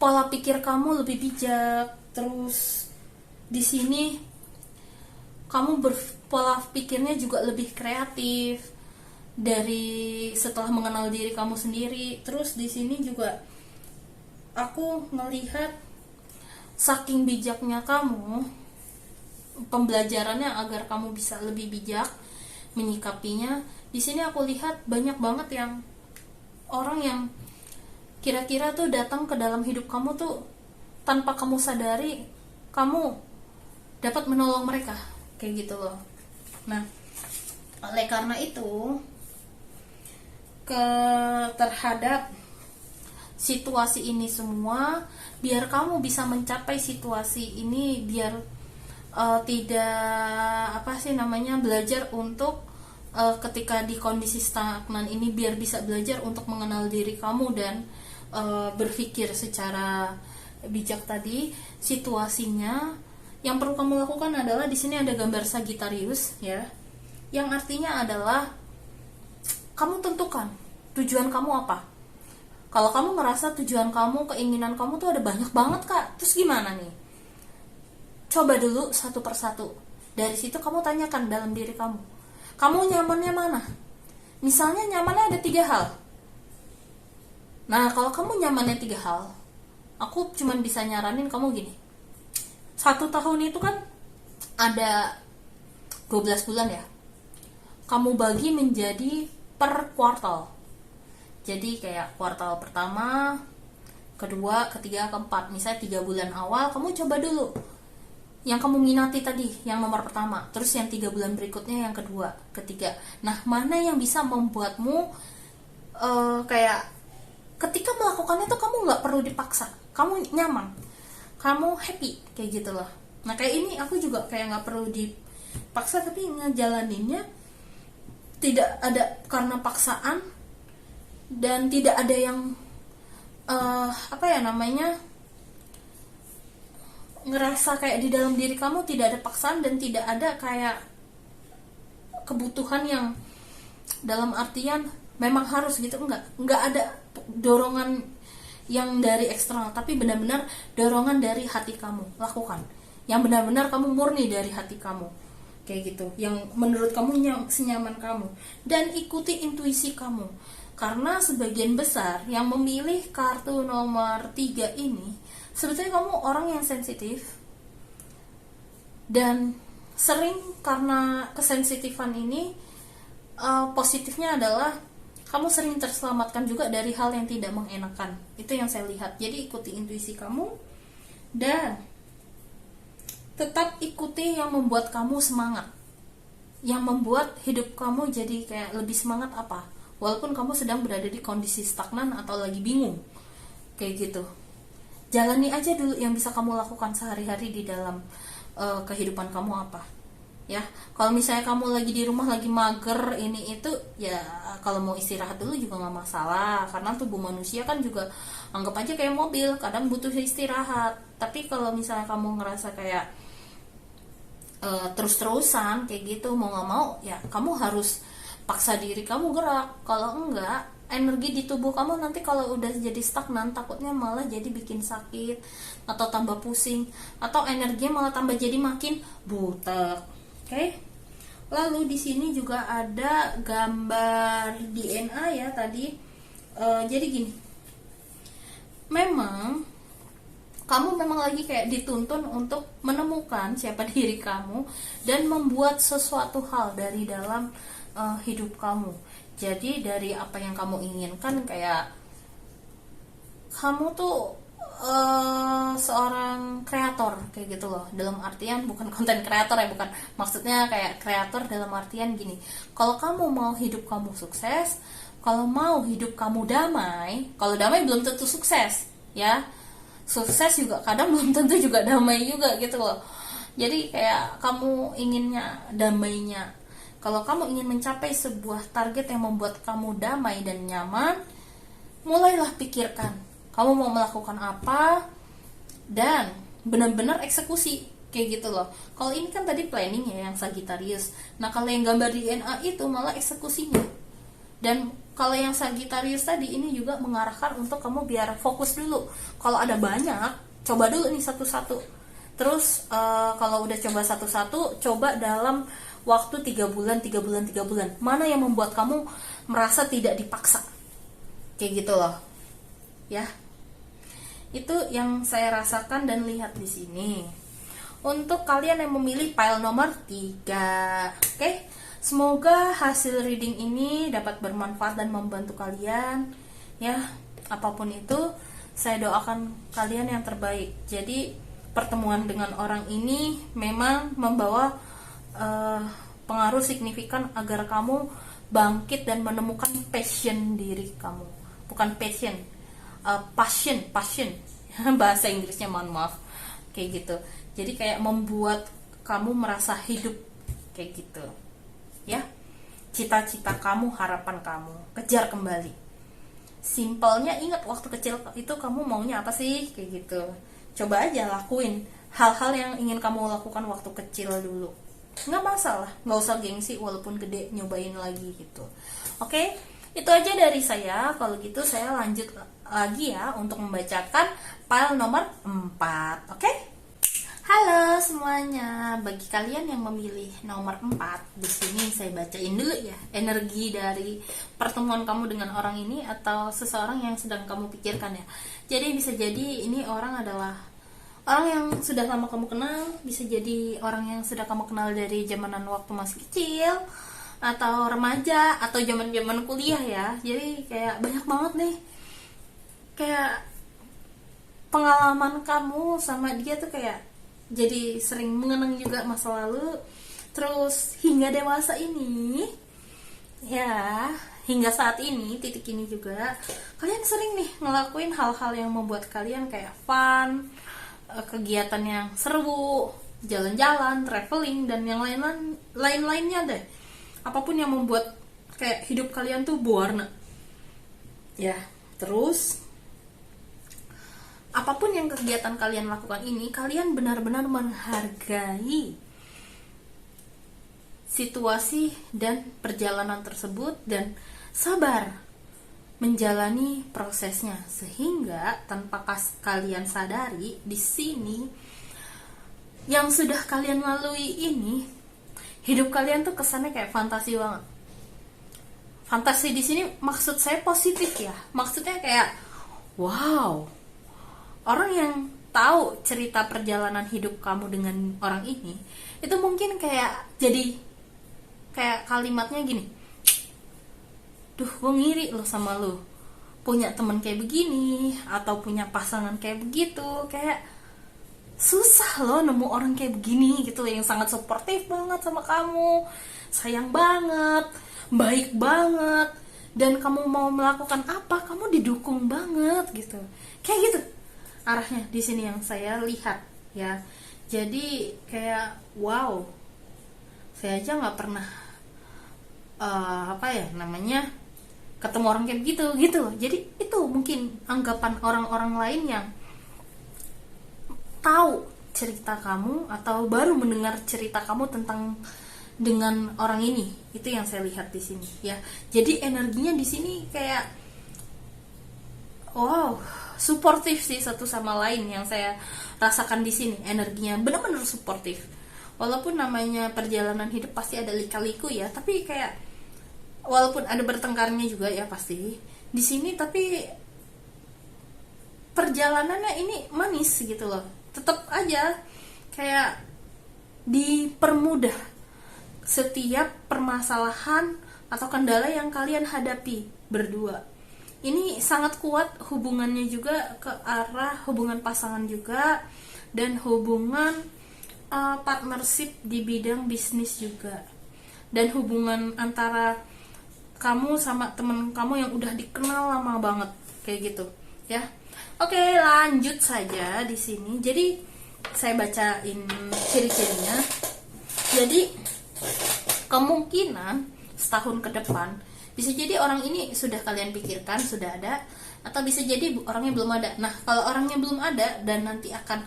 Speaker 1: pola pikir kamu lebih bijak, terus di sini kamu pola pikirnya juga lebih kreatif dari setelah mengenal diri kamu sendiri. Terus di sini juga aku melihat saking bijaknya kamu, pembelajarannya agar kamu bisa lebih bijak menyikapinya. Di sini aku lihat banyak banget yang orang yang kira-kira tuh datang ke dalam hidup kamu tuh tanpa kamu sadari, kamu dapat menolong mereka, kayak gitu loh. Nah, oleh karena itu terhadap situasi ini semua, biar kamu bisa mencapai situasi ini, biar tidak belajar untuk ketika di kondisi stagnan ini, biar bisa belajar untuk mengenal diri kamu dan berpikir secara bijak tadi. Situasinya yang perlu kamu lakukan adalah, di sini ada gambar Sagittarius ya, yang artinya adalah kamu tentukan tujuan kamu apa. Kalau kamu merasa tujuan kamu, keinginan kamu tuh ada banyak banget kak, terus gimana nih? Coba dulu satu persatu. Dari situ kamu tanyakan dalam diri kamu, kamu nyamannya mana? Misalnya nyamannya ada 3 hal. Nah, kalau kamu nyamannya 3 hal, aku cuman bisa nyaranin kamu gini. 1 tahun itu kan ada 12 bulan ya. Kamu bagi menjadi per kuartal. Jadi kayak kuartal pertama, kedua, ketiga, keempat. Misalnya 3 bulan awal kamu coba dulu yang kamu minati tadi, yang nomor pertama. Terus yang 3 bulan berikutnya yang kedua, ketiga. Nah, mana yang bisa membuatmu kayak ketika melakukannya tuh kamu nggak perlu dipaksa, kamu nyaman, kamu happy, kayak gitu loh. Nah, kayak ini aku juga kayak nggak perlu dipaksa, tapi ngejalaninnya tidak ada karena paksaan, dan tidak ada yang ngerasa kayak di dalam diri kamu tidak ada paksaan, dan tidak ada kayak kebutuhan yang dalam artian memang harus gitu, enggak ada dorongan yang dari eksternal, tapi benar-benar dorongan dari hati kamu. Lakukan yang benar-benar kamu murni dari hati kamu, kayak gitu, yang menurut kamu senyaman kamu, dan ikuti intuisi kamu. Karena sebagian besar yang memilih kartu nomor 3 ini, sebetulnya kamu orang yang sensitif, dan sering karena kesensitifan ini, positifnya adalah kamu sering terselamatkan juga dari hal yang tidak mengenakan. Itu yang saya lihat. Jadi ikuti intuisi kamu dan tetap ikuti yang membuat kamu semangat. Yang membuat hidup kamu jadi kayak lebih semangat apa? Walaupun kamu sedang berada di kondisi stagnan atau lagi bingung. Kayak gitu. Jalani aja dulu yang bisa kamu lakukan sehari-hari di dalam kehidupan kamu apa. Ya, kalau misalnya kamu lagi di rumah lagi mager ini itu, ya kalau mau istirahat dulu juga nggak masalah, karena tubuh manusia kan juga anggap aja kayak mobil, kadang butuh istirahat. Tapi kalau misalnya kamu ngerasa kayak terus-terusan kayak gitu, mau nggak mau ya kamu harus paksa diri kamu gerak. Kalau enggak, energi di tubuh kamu nanti kalau udah jadi stagnan, takutnya malah jadi bikin sakit atau tambah pusing, atau energi malah tambah jadi makin butek. Oke. Lalu di sini juga ada gambar DNA ya tadi. Jadi gini, memang kamu memang lagi kayak dituntun untuk menemukan siapa diri kamu dan membuat sesuatu hal dari dalam hidup kamu. Jadi dari apa yang kamu inginkan, kayak kamu tuh seorang kreator kayak gitu loh, dalam artian bukan konten kreator ya, bukan, maksudnya kayak kreator dalam artian gini, kalau kamu mau hidup kamu sukses, kalau mau hidup kamu damai, kalau damai belum tentu sukses ya, sukses juga kadang belum tentu juga damai juga gitu loh. Jadi kayak kamu inginnya damainya, kalau kamu ingin mencapai sebuah target yang membuat kamu damai dan nyaman, mulailah pikirkan kamu mau melakukan apa dan benar-benar eksekusi kayak gitu loh. Kalau ini kan tadi planning ya yang Sagittarius. Nah, kalau yang gambar DNA itu malah eksekusinya. Dan kalau yang Sagittarius tadi ini juga mengarahkan untuk kamu biar fokus dulu. Kalau ada banyak, coba dulu nih satu-satu. Terus kalau udah coba satu-satu, coba dalam waktu 3 bulan, 3 bulan, 3 bulan. Mana yang membuat kamu merasa tidak dipaksa. Kayak gitu loh. Ya. Itu yang saya rasakan dan lihat di sini. Untuk kalian yang memilih pile nomor 3, oke? Semoga hasil reading ini dapat bermanfaat dan membantu kalian. Ya, apapun itu, saya doakan kalian yang terbaik. Jadi, pertemuan dengan orang ini memang membawa pengaruh signifikan agar kamu bangkit dan menemukan passion diri kamu. Bukan passion, passion bahasa Inggrisnya, mohon maaf, kayak gitu. Jadi kayak membuat kamu merasa hidup kayak gitu ya. Cita-cita kamu, harapan kamu, kejar kembali. Simpelnya, ingat waktu kecil itu kamu maunya apa sih, kayak gitu. Coba aja lakuin hal-hal yang ingin kamu lakukan waktu kecil dulu, nggak masalah, nggak usah gengsi walaupun gede, nyobain lagi gitu. Oke. Itu aja dari saya. Kalau gitu saya lanjut lagi ya untuk membacakan file nomor 4. Oke? Halo semuanya. Bagi kalian yang memilih nomor 4, di sini saya bacain dulu ya energi dari pertemuan kamu dengan orang ini atau seseorang yang sedang kamu pikirkan ya. Jadi bisa jadi ini orang adalah orang yang sudah lama kamu kenal, bisa jadi orang yang sudah kamu kenal dari zamanan waktu masih kecil, atau remaja, atau zaman-zaman kuliah ya. Jadi kayak banyak banget nih kayak pengalaman kamu sama dia tuh kayak jadi sering mengenang juga masa lalu. Terus hingga dewasa ini ya, hingga saat ini, titik ini juga kalian sering nih ngelakuin hal-hal yang membuat kalian kayak fun, kegiatan yang seru, jalan-jalan, traveling, dan yang lain-lainnya deh. Apapun yang membuat kayak hidup kalian tuh berwarna ya. Terus apapun yang kegiatan kalian lakukan ini, kalian benar-benar menghargai situasi dan perjalanan tersebut dan sabar menjalani prosesnya, sehingga tanpa kalian sadari di sini yang sudah kalian lalui ini, hidup kalian tuh kesannya kayak fantasi banget. Fantasi di sini maksud saya positif ya. Maksudnya kayak wow. Orang yang tahu cerita perjalanan hidup kamu dengan orang ini, itu mungkin kayak jadi kayak kalimatnya gini. duh gue ngiri loh sama lu punya temen kayak begini atau punya pasangan kayak begitu. Kayak susah loh nemu orang kayak begini gitu loh, yang sangat suportif banget sama kamu, sayang banget, baik banget, dan kamu mau melakukan apa kamu didukung banget gitu. Kayak gitu arahnya di sini yang saya lihat ya. Jadi kayak wow, saya aja nggak pernah apa ya namanya ketemu orang kayak begitu gitu. Jadi itu mungkin anggapan orang-orang lain yang tahu cerita kamu atau baru mendengar cerita kamu tentang dengan orang ini. Itu yang saya lihat di sini ya. Jadi energinya di sini kayak wow, suportif sih satu sama lain yang saya rasakan di sini. Energinya benar-benar suportif. Walaupun namanya perjalanan hidup pasti ada lika-liku ya, tapi kayak walaupun ada bertengkarnya juga ya pasti di sini, tapi perjalanannya ini manis gitu loh. Tetap aja kayak dipermudah setiap permasalahan atau kendala yang kalian hadapi berdua. Ini sangat kuat hubungannya juga ke arah hubungan pasangan juga, dan hubungan partnership di bidang bisnis juga, dan hubungan antara kamu sama temen kamu yang udah dikenal lama banget kayak gitu ya. Oke, lanjut saja di sini. Jadi saya bacain ciri-cirinya. Jadi kemungkinan setahun ke depan bisa jadi orang ini sudah kalian pikirkan, sudah ada, atau bisa jadi orangnya belum ada. Nah, kalau orangnya belum ada dan nanti akan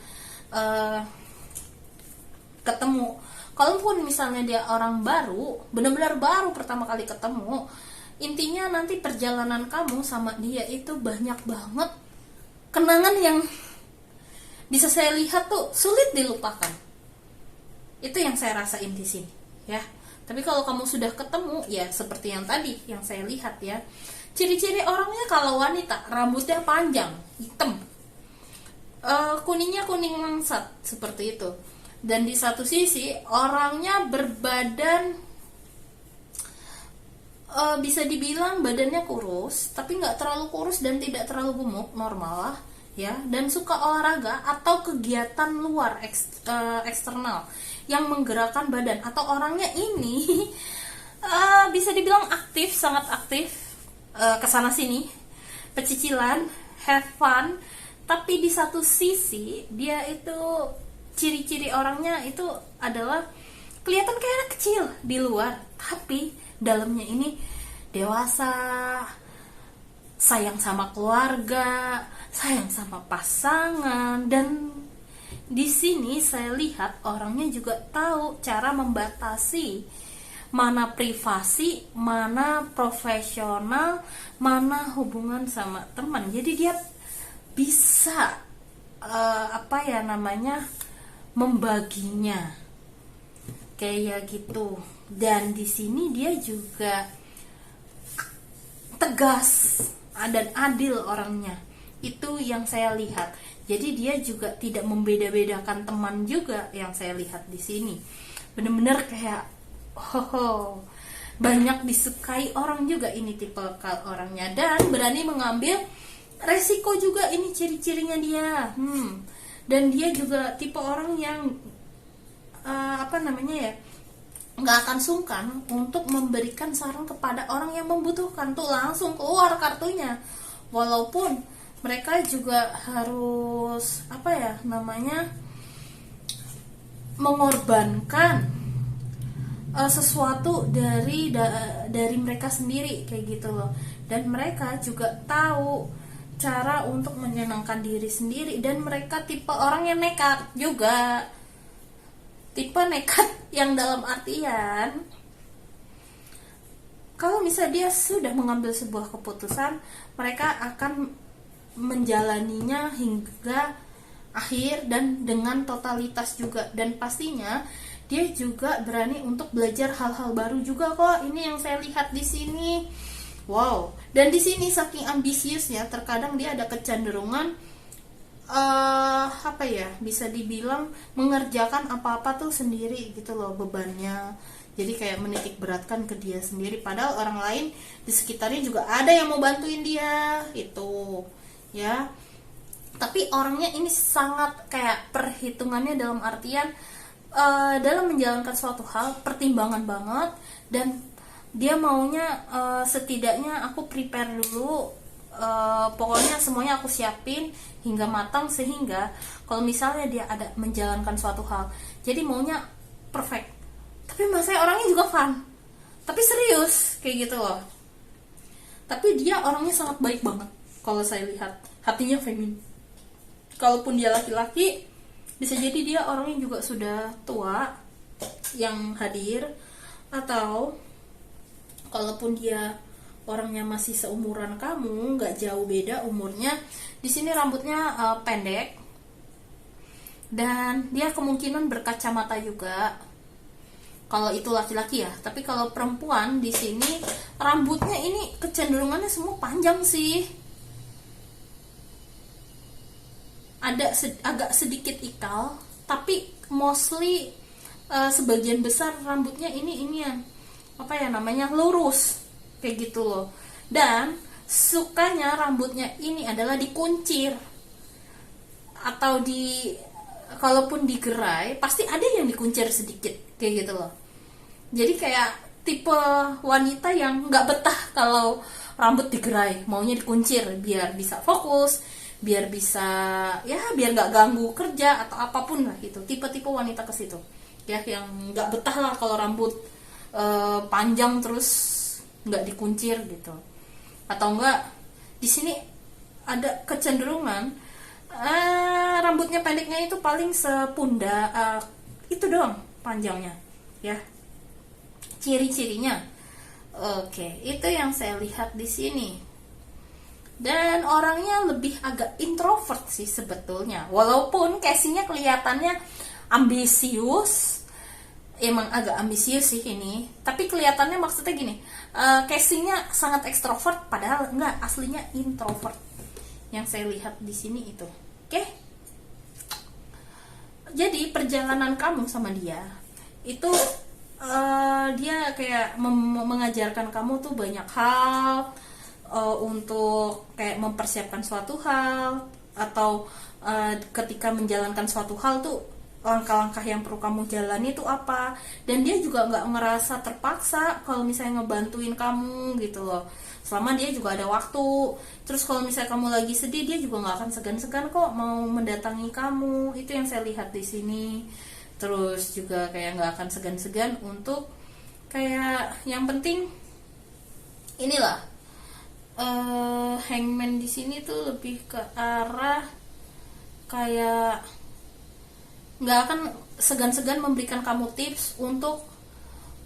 Speaker 1: ketemu, kalaupun misalnya dia orang baru, benar-benar baru pertama kali ketemu, intinya nanti perjalanan kamu sama dia itu banyak banget kenangan yang bisa saya lihat tuh sulit dilupakan. Itu yang saya rasain di sini ya. Tapi kalau kamu sudah ketemu ya seperti yang tadi yang saya lihat ya. Ciri-ciri orangnya kalau wanita rambutnya panjang, hitam, kuningnya kuning langsat seperti itu. Dan di satu sisi orangnya berbadan bisa dibilang badannya kurus, tapi nggak terlalu kurus dan tidak terlalu gemuk, normal lah ya. Dan suka olahraga atau kegiatan luar eksternal yang menggerakkan badan, atau orangnya ini bisa dibilang aktif, sangat aktif, kesana sini, pecicilan, have fun. Tapi di satu sisi dia itu ciri-ciri orangnya itu adalah kelihatan kayak anak kecil di luar, tapi dalamnya ini dewasa, sayang sama keluarga, sayang sama pasangan. Dan di sini saya lihat orangnya juga tahu cara membatasi mana privasi, mana profesional, mana hubungan sama teman. Jadi dia bisa membaginya kayak gitu. Dan di sini dia juga tegas dan adil orangnya. Itu yang saya lihat. Jadi dia juga tidak membeda-bedakan teman juga yang saya lihat di sini. Bener-bener kayak banyak disukai orang juga ini tipe orangnya, dan berani mengambil resiko juga, ini ciri-cirinya dia. Dan dia juga tipe orang yang nggak akan sungkan untuk memberikan saran kepada orang yang membutuhkan, tuh langsung keluar kartunya. Walaupun mereka juga harus mengorbankan sesuatu dari mereka sendiri kayak gitu loh. Dan mereka juga tahu cara untuk menyenangkan diri sendiri, dan mereka tipe orang yang nekat juga. Tipe nekat yang dalam artian kalau misalnya dia sudah mengambil sebuah keputusan, mereka akan menjalaninya hingga akhir dan dengan totalitas juga. Dan pastinya dia juga berani untuk belajar hal-hal baru juga kok. Ini yang saya lihat di sini. Wow. Dan di sini saking ambisiusnya, terkadang dia ada kecenderungan bisa dibilang mengerjakan apa-apa tuh sendiri gitu loh bebannya. Jadi kayak menitik beratkan ke dia sendiri, padahal orang lain di sekitarnya juga ada yang mau bantuin dia itu, ya. Tapi orangnya ini sangat kayak perhitungannya dalam artian dalam menjalankan suatu hal pertimbangan banget, dan dia maunya setidaknya aku prepare dulu, pokoknya semuanya aku siapin hingga matang, sehingga kalau misalnya dia ada menjalankan suatu hal, jadi maunya perfect. Tapi masanya orangnya juga fun, tapi serius kayak gitu loh. Tapi dia orangnya sangat baik banget kalau saya lihat, hatinya feminin. Kalaupun dia laki-laki, bisa jadi dia orangnya juga sudah tua yang hadir, atau kalaupun dia orangnya masih seumuran kamu, nggak jauh beda umurnya. Di sini rambutnya pendek, dan dia kemungkinan berkacamata juga. Kalau itu laki-laki ya, tapi kalau perempuan di sini rambutnya ini kecenderungannya semua panjang sih. Ada agak sedikit ikal, tapi mostly sebagian besar rambutnya ini apa ya namanya, lurus kayak gitu loh. Dan sukanya rambutnya ini adalah dikuncir atau kalaupun digerai pasti ada yang dikuncir sedikit kayak gitu loh. Jadi kayak tipe wanita yang nggak betah kalau rambut digerai, maunya dikuncir biar bisa fokus, biar bisa biar nggak ganggu kerja atau apapun lah gitu. Tipe-tipe wanita ke situ ya, yang nggak betah lah kalau rambut panjang terus nggak dikuncir gitu. Atau enggak, di sini ada kecenderungan rambutnya pendeknya itu paling sepundak, itu doang panjangnya ya, ciri-cirinya. Oke, itu yang saya lihat di sini. Dan orangnya lebih agak introvert sih sebetulnya, walaupun casingnya kelihatannya ambisius. Emang agak ambisius sih ini, tapi kelihatannya maksudnya gini, casingnya sangat ekstrovert, padahal enggak, aslinya introvert. Yang saya lihat di sini itu. Oke? Jadi perjalanan kamu sama dia itu dia kayak mengajarkan kamu tuh banyak hal, untuk kayak mempersiapkan suatu hal, atau ketika menjalankan suatu hal tuh langkah-langkah yang perlu kamu jalani itu apa. Dan dia juga nggak ngerasa terpaksa kalau misalnya ngebantuin kamu gitu loh, selama dia juga ada waktu. Terus kalau misalnya kamu lagi sedih, dia juga nggak akan segan-segan kok mau mendatangi kamu. Itu yang saya lihat di sini. Terus juga kayak nggak akan segan-segan untuk kayak, yang penting inilah, hangman di sini tuh lebih ke arah kayak nggak akan segan-segan memberikan kamu tips untuk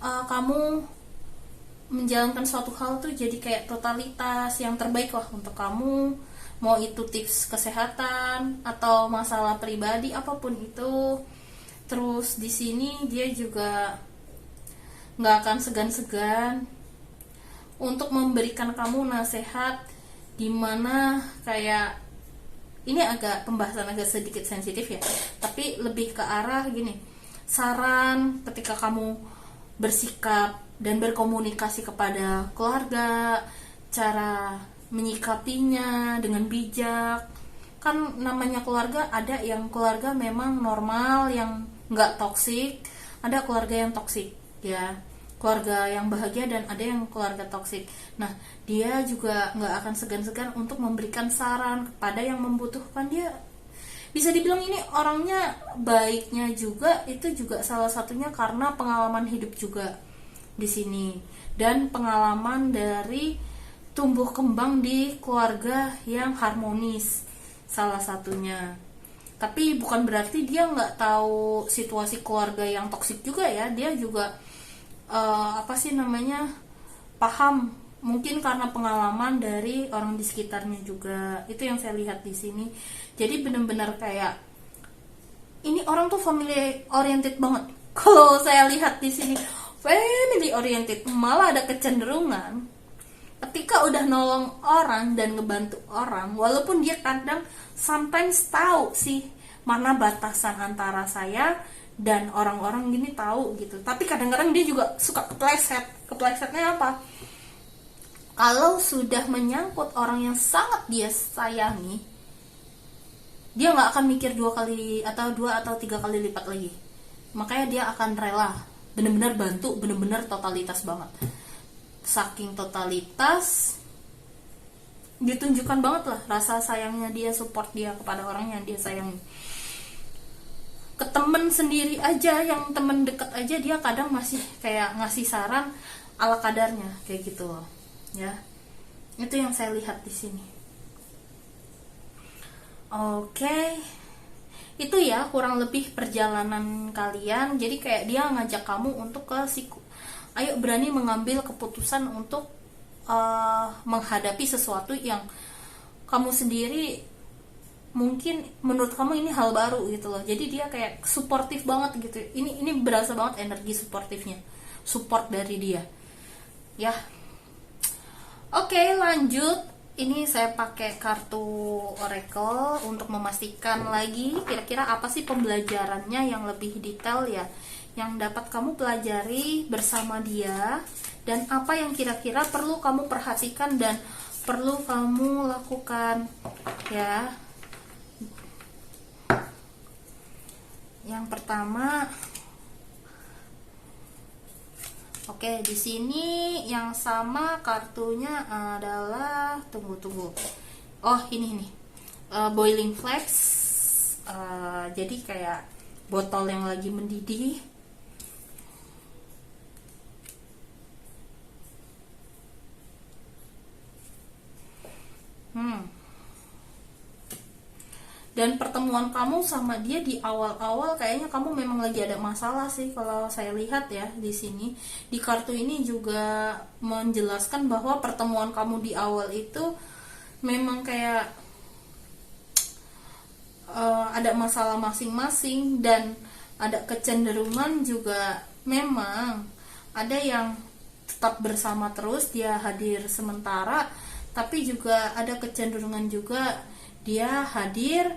Speaker 1: kamu menjalankan suatu hal tuh jadi kayak totalitas yang terbaik lah untuk kamu. Mau itu tips kesehatan atau masalah pribadi, apapun itu. Terus di sini dia juga nggak akan segan-segan untuk memberikan kamu nasihat, dimana kayak ini agak pembahasan agak sedikit sensitif ya, tapi lebih ke arah gini, saran ketika kamu bersikap dan berkomunikasi kepada keluarga, cara menyikapinya dengan bijak. Kan namanya keluarga, ada yang keluarga memang normal yang nggak toksik, ada keluarga yang toksik ya, keluarga yang bahagia, dan ada yang keluarga toksik. Nah, dia juga nggak akan segan-segan untuk memberikan saran kepada yang membutuhkan. Dia bisa dibilang ini orangnya baiknya juga, itu juga salah satunya karena pengalaman hidup juga di sini, dan pengalaman dari tumbuh kembang di keluarga yang harmonis salah satunya. Tapi bukan berarti dia nggak tahu situasi keluarga yang toksik juga ya. Dia juga paham, mungkin karena pengalaman dari orang di sekitarnya juga. Itu yang saya lihat di sini. Jadi benar-benar kayak ini orang tuh family oriented banget. Kalau saya lihat di sini family oriented, malah ada kecenderungan ketika udah nolong orang dan ngebantu orang, walaupun dia kadang sometimes tahu sih mana batasan antara saya dan orang-orang gini tahu gitu. Tapi kadang-kadang dia juga suka keplesetnya apa, kalau sudah menyangkut orang yang sangat dia sayangi, dia nggak akan mikir 2 atau 3 kali lipat lagi. Makanya dia akan rela bener-bener bantu, bener-bener totalitas banget. Saking totalitas, ditunjukkan banget lah rasa sayangnya dia, support dia kepada orang yang dia sayangi. Ke temen sendiri aja, yang temen deket aja, dia kadang masih kayak ngasih saran ala kadarnya kayak gitu loh ya. Itu yang saya lihat di sini. Oke, itu ya kurang lebih perjalanan kalian. Jadi kayak dia ngajak kamu untuk ayo berani mengambil keputusan untuk menghadapi sesuatu yang kamu sendiri mungkin menurut kamu ini hal baru gitu loh. Jadi dia kayak suportif banget gitu. Ini berasa banget energi suportifnya, support dari dia ya. Oke, lanjut. Ini saya pakai kartu Oracle untuk memastikan lagi kira-kira apa sih pembelajarannya yang lebih detail ya, yang dapat kamu pelajari bersama dia, dan apa yang kira-kira perlu kamu perhatikan dan perlu kamu lakukan ya. Yang pertama, oke, di sini yang sama kartunya adalah tunggu. Oh, ini boiling flax. Jadi kayak botol yang lagi mendidih. Dan pertemuan kamu sama dia di awal-awal kayaknya kamu memang lagi ada masalah sih kalau saya lihat ya. Di sini di kartu ini juga menjelaskan bahwa pertemuan kamu di awal itu memang kayak ada masalah masing-masing, dan ada kecenderungan juga memang ada yang tetap bersama terus, dia hadir sementara, tapi juga ada kecenderungan juga dia hadir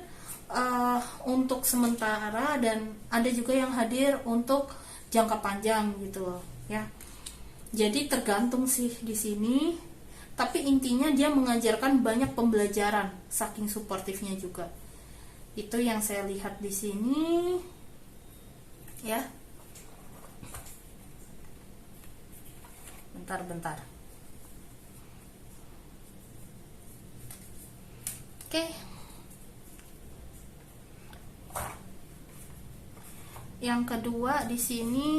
Speaker 1: untuk sementara, dan ada juga yang hadir untuk jangka panjang gitu loh ya. Jadi tergantung sih di sini, tapi intinya dia mengajarkan banyak pembelajaran saking suportifnya juga. Itu yang saya lihat di sini ya. Bentar. Oke. Yang kedua di sini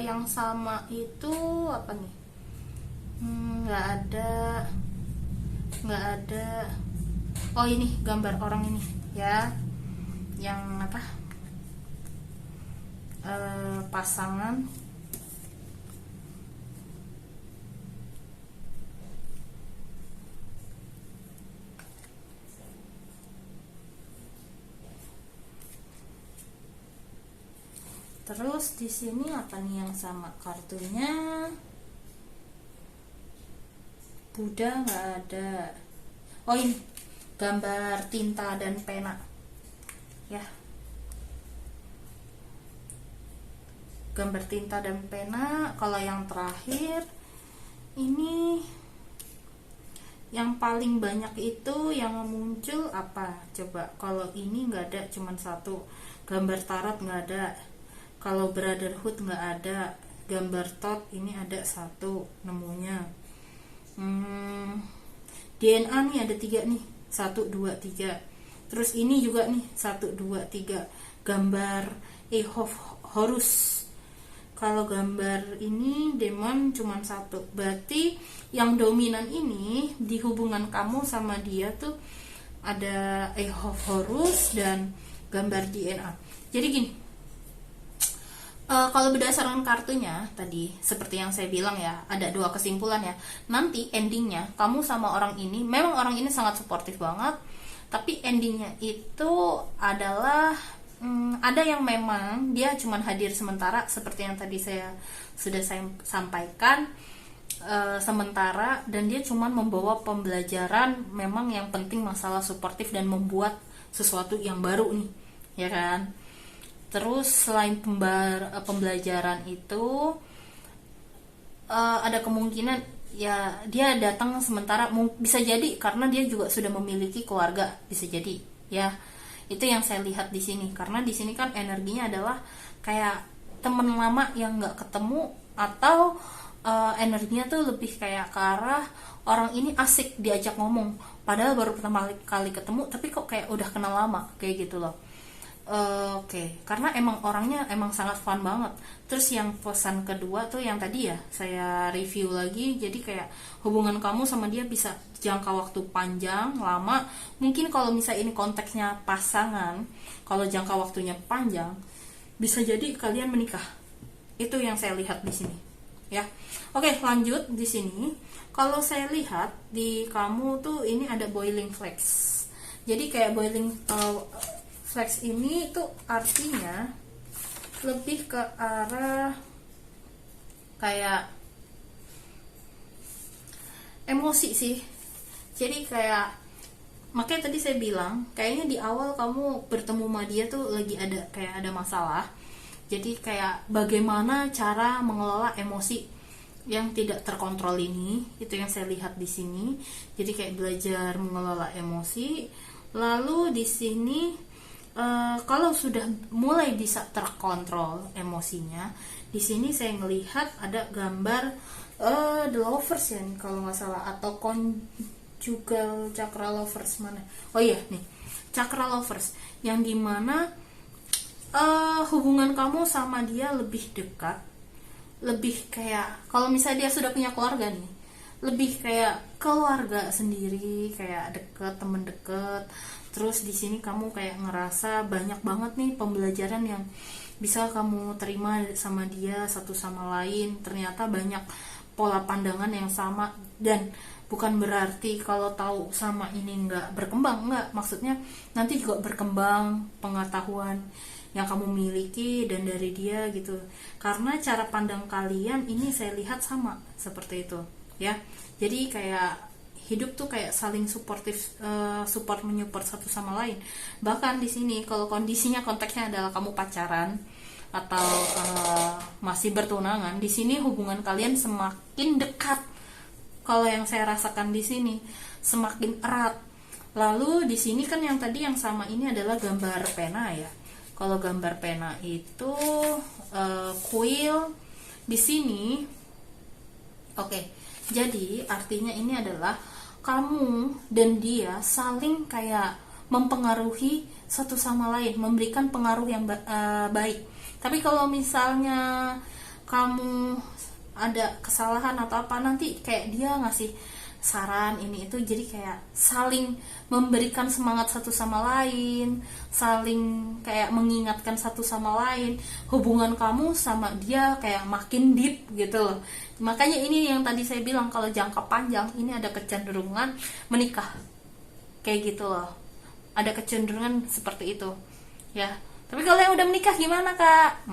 Speaker 1: yang sama itu apa nih? Nggak ada. Oh, ini gambar orang ini ya, yang apa? Pasangan. Terus di sini apa nih yang sama kartunya? Buddha nggak ada. Oh, ini gambar tinta dan pena ya. Gambar tinta dan pena. Kalau yang terakhir ini yang paling banyak itu yang muncul apa coba? Kalau ini nggak ada, cuman satu. Gambar tarot nggak ada. Kalau brotherhood nggak ada. Gambar tot ini ada satu nemunya. DNA nih ada 3 nih, 1, 2, 3. Terus ini juga nih 1, 2, 3. Gambar Horus. Kalau gambar ini demon cuman 1. Berarti yang dominan ini di hubungan kamu sama dia tuh ada Horus dan gambar DNA. Jadi gini, kalau berdasarkan kartunya tadi, seperti yang saya bilang ya, ada 2 kesimpulan ya. Nanti endingnya kamu sama orang ini, memang orang ini sangat suportif banget, tapi endingnya itu adalah ada yang memang dia cuma hadir sementara, seperti yang tadi saya sampaikan, sementara, dan dia cuma membawa pembelajaran memang yang penting masalah suportif dan membuat sesuatu yang baru nih, ya kan. Terus selain pembelajaran itu, ada kemungkinan ya dia datang sementara, bisa jadi karena dia juga sudah memiliki keluarga, bisa jadi ya. Itu yang saya lihat di sini, karena di sini kan energinya adalah kayak teman lama yang nggak ketemu, atau energinya tuh lebih kayak ke arah orang ini asik diajak ngomong padahal baru pertama kali ketemu, tapi kok kayak udah kenal lama kayak gitu loh. Oke, karena emang orangnya emang sangat fun banget. Terus yang pesan kedua tuh yang tadi ya saya review lagi, jadi kayak hubungan kamu sama dia bisa jangka waktu panjang, lama. Mungkin kalau misalnya ini konteksnya pasangan, kalau jangka waktunya panjang, bisa jadi kalian menikah. Itu yang saya lihat di sini, ya. Oke, lanjut di sini. Kalau saya lihat di kamu tuh ini ada boiling flax. Jadi kayak boiling flax ini tuh artinya lebih ke arah kayak emosi sih. Jadi kayak, makanya tadi saya bilang kayaknya di awal kamu bertemu sama dia tuh lagi ada kayak ada masalah. Jadi kayak bagaimana cara mengelola emosi yang tidak terkontrol ini, itu yang saya lihat di sini. Jadi kayak belajar mengelola emosi. Lalu di sini kalau sudah mulai bisa terkontrol emosinya, di sini saya melihat ada gambar the lovers ya kalau nggak salah, atau conjugal chakra lovers mana? Oh iya nih, chakra lovers yang dimana hubungan kamu sama dia lebih dekat, lebih kayak kalau misalnya dia sudah punya keluarga nih, lebih kayak keluarga sendiri, kayak deket, temen deket. Terus di sini kamu kayak ngerasa banyak banget nih pembelajaran yang bisa kamu terima sama dia satu sama lain. Ternyata banyak pola pandangan yang sama, dan bukan berarti kalau tahu sama ini nggak berkembang, nggak. Maksudnya nanti juga berkembang pengetahuan yang kamu miliki dan dari dia gitu. Karena cara pandang kalian ini saya lihat sama seperti itu, ya. Jadi kayak hidup tuh kayak saling suportif, support menyupport satu sama lain. Bahkan di sini kalau kondisinya konteksnya adalah kamu pacaran atau masih bertunangan, di sini hubungan kalian semakin dekat. Kalau yang saya rasakan di sini semakin erat. Lalu di sini kan yang tadi yang sama ini adalah gambar pena ya. Kalau gambar pena itu kuil di sini. Oke. Jadi artinya ini adalah kamu dan dia saling kayak mempengaruhi satu sama lain, memberikan pengaruh yang baik. Tapi kalau misalnya kamu ada kesalahan atau apa, nanti kayak dia ngasih saran ini itu, jadi kayak saling memberikan semangat satu sama lain, saling kayak mengingatkan satu sama lain. Hubungan kamu sama dia kayak makin deep gitu loh. Makanya ini yang tadi saya bilang, kalau jangka panjang ini ada kecenderungan menikah kayak gitu loh, ada kecenderungan seperti itu ya. Tapi kalau yang udah menikah gimana kak?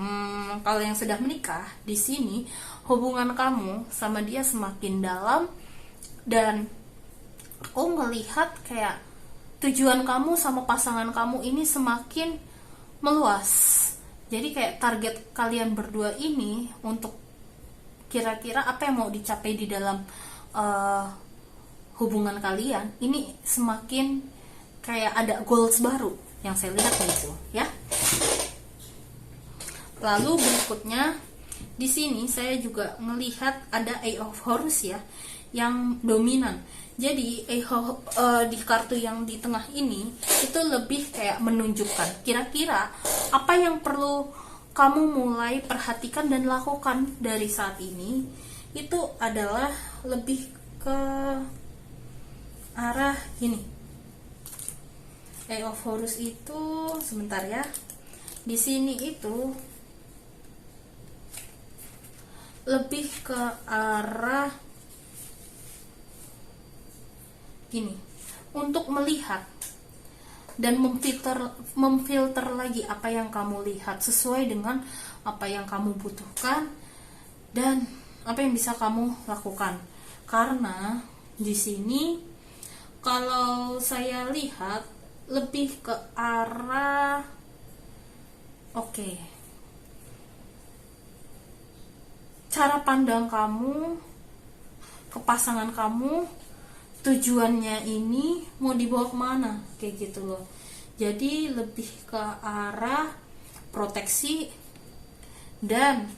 Speaker 1: Kalau yang sudah menikah, di sini hubungan kamu sama dia semakin dalam, dan aku melihat kayak tujuan kamu sama pasangan kamu ini semakin meluas. Jadi kayak target kalian berdua ini untuk kira-kira apa yang mau dicapai di dalam hubungan kalian ini semakin kayak ada goals baru yang saya lihat gitu ya. Lalu berikutnya di sini saya juga melihat ada Eight of Horus ya, yang dominan. Jadi di kartu yang di tengah ini itu lebih kayak menunjukkan kira-kira apa yang perlu kamu mulai perhatikan dan lakukan dari saat ini. Itu adalah lebih ke arah gini. Eight of Horus itu sebentar ya. Di sini itu lebih ke arah gini, untuk melihat dan memfilter lagi apa yang kamu lihat sesuai dengan apa yang kamu butuhkan dan apa yang bisa kamu lakukan. Karena di sini kalau saya lihat lebih ke arah oke, cara pandang kamu ke pasangan kamu, tujuannya ini mau dibawa kemana, kayak gitu loh. Jadi lebih ke arah proteksi dan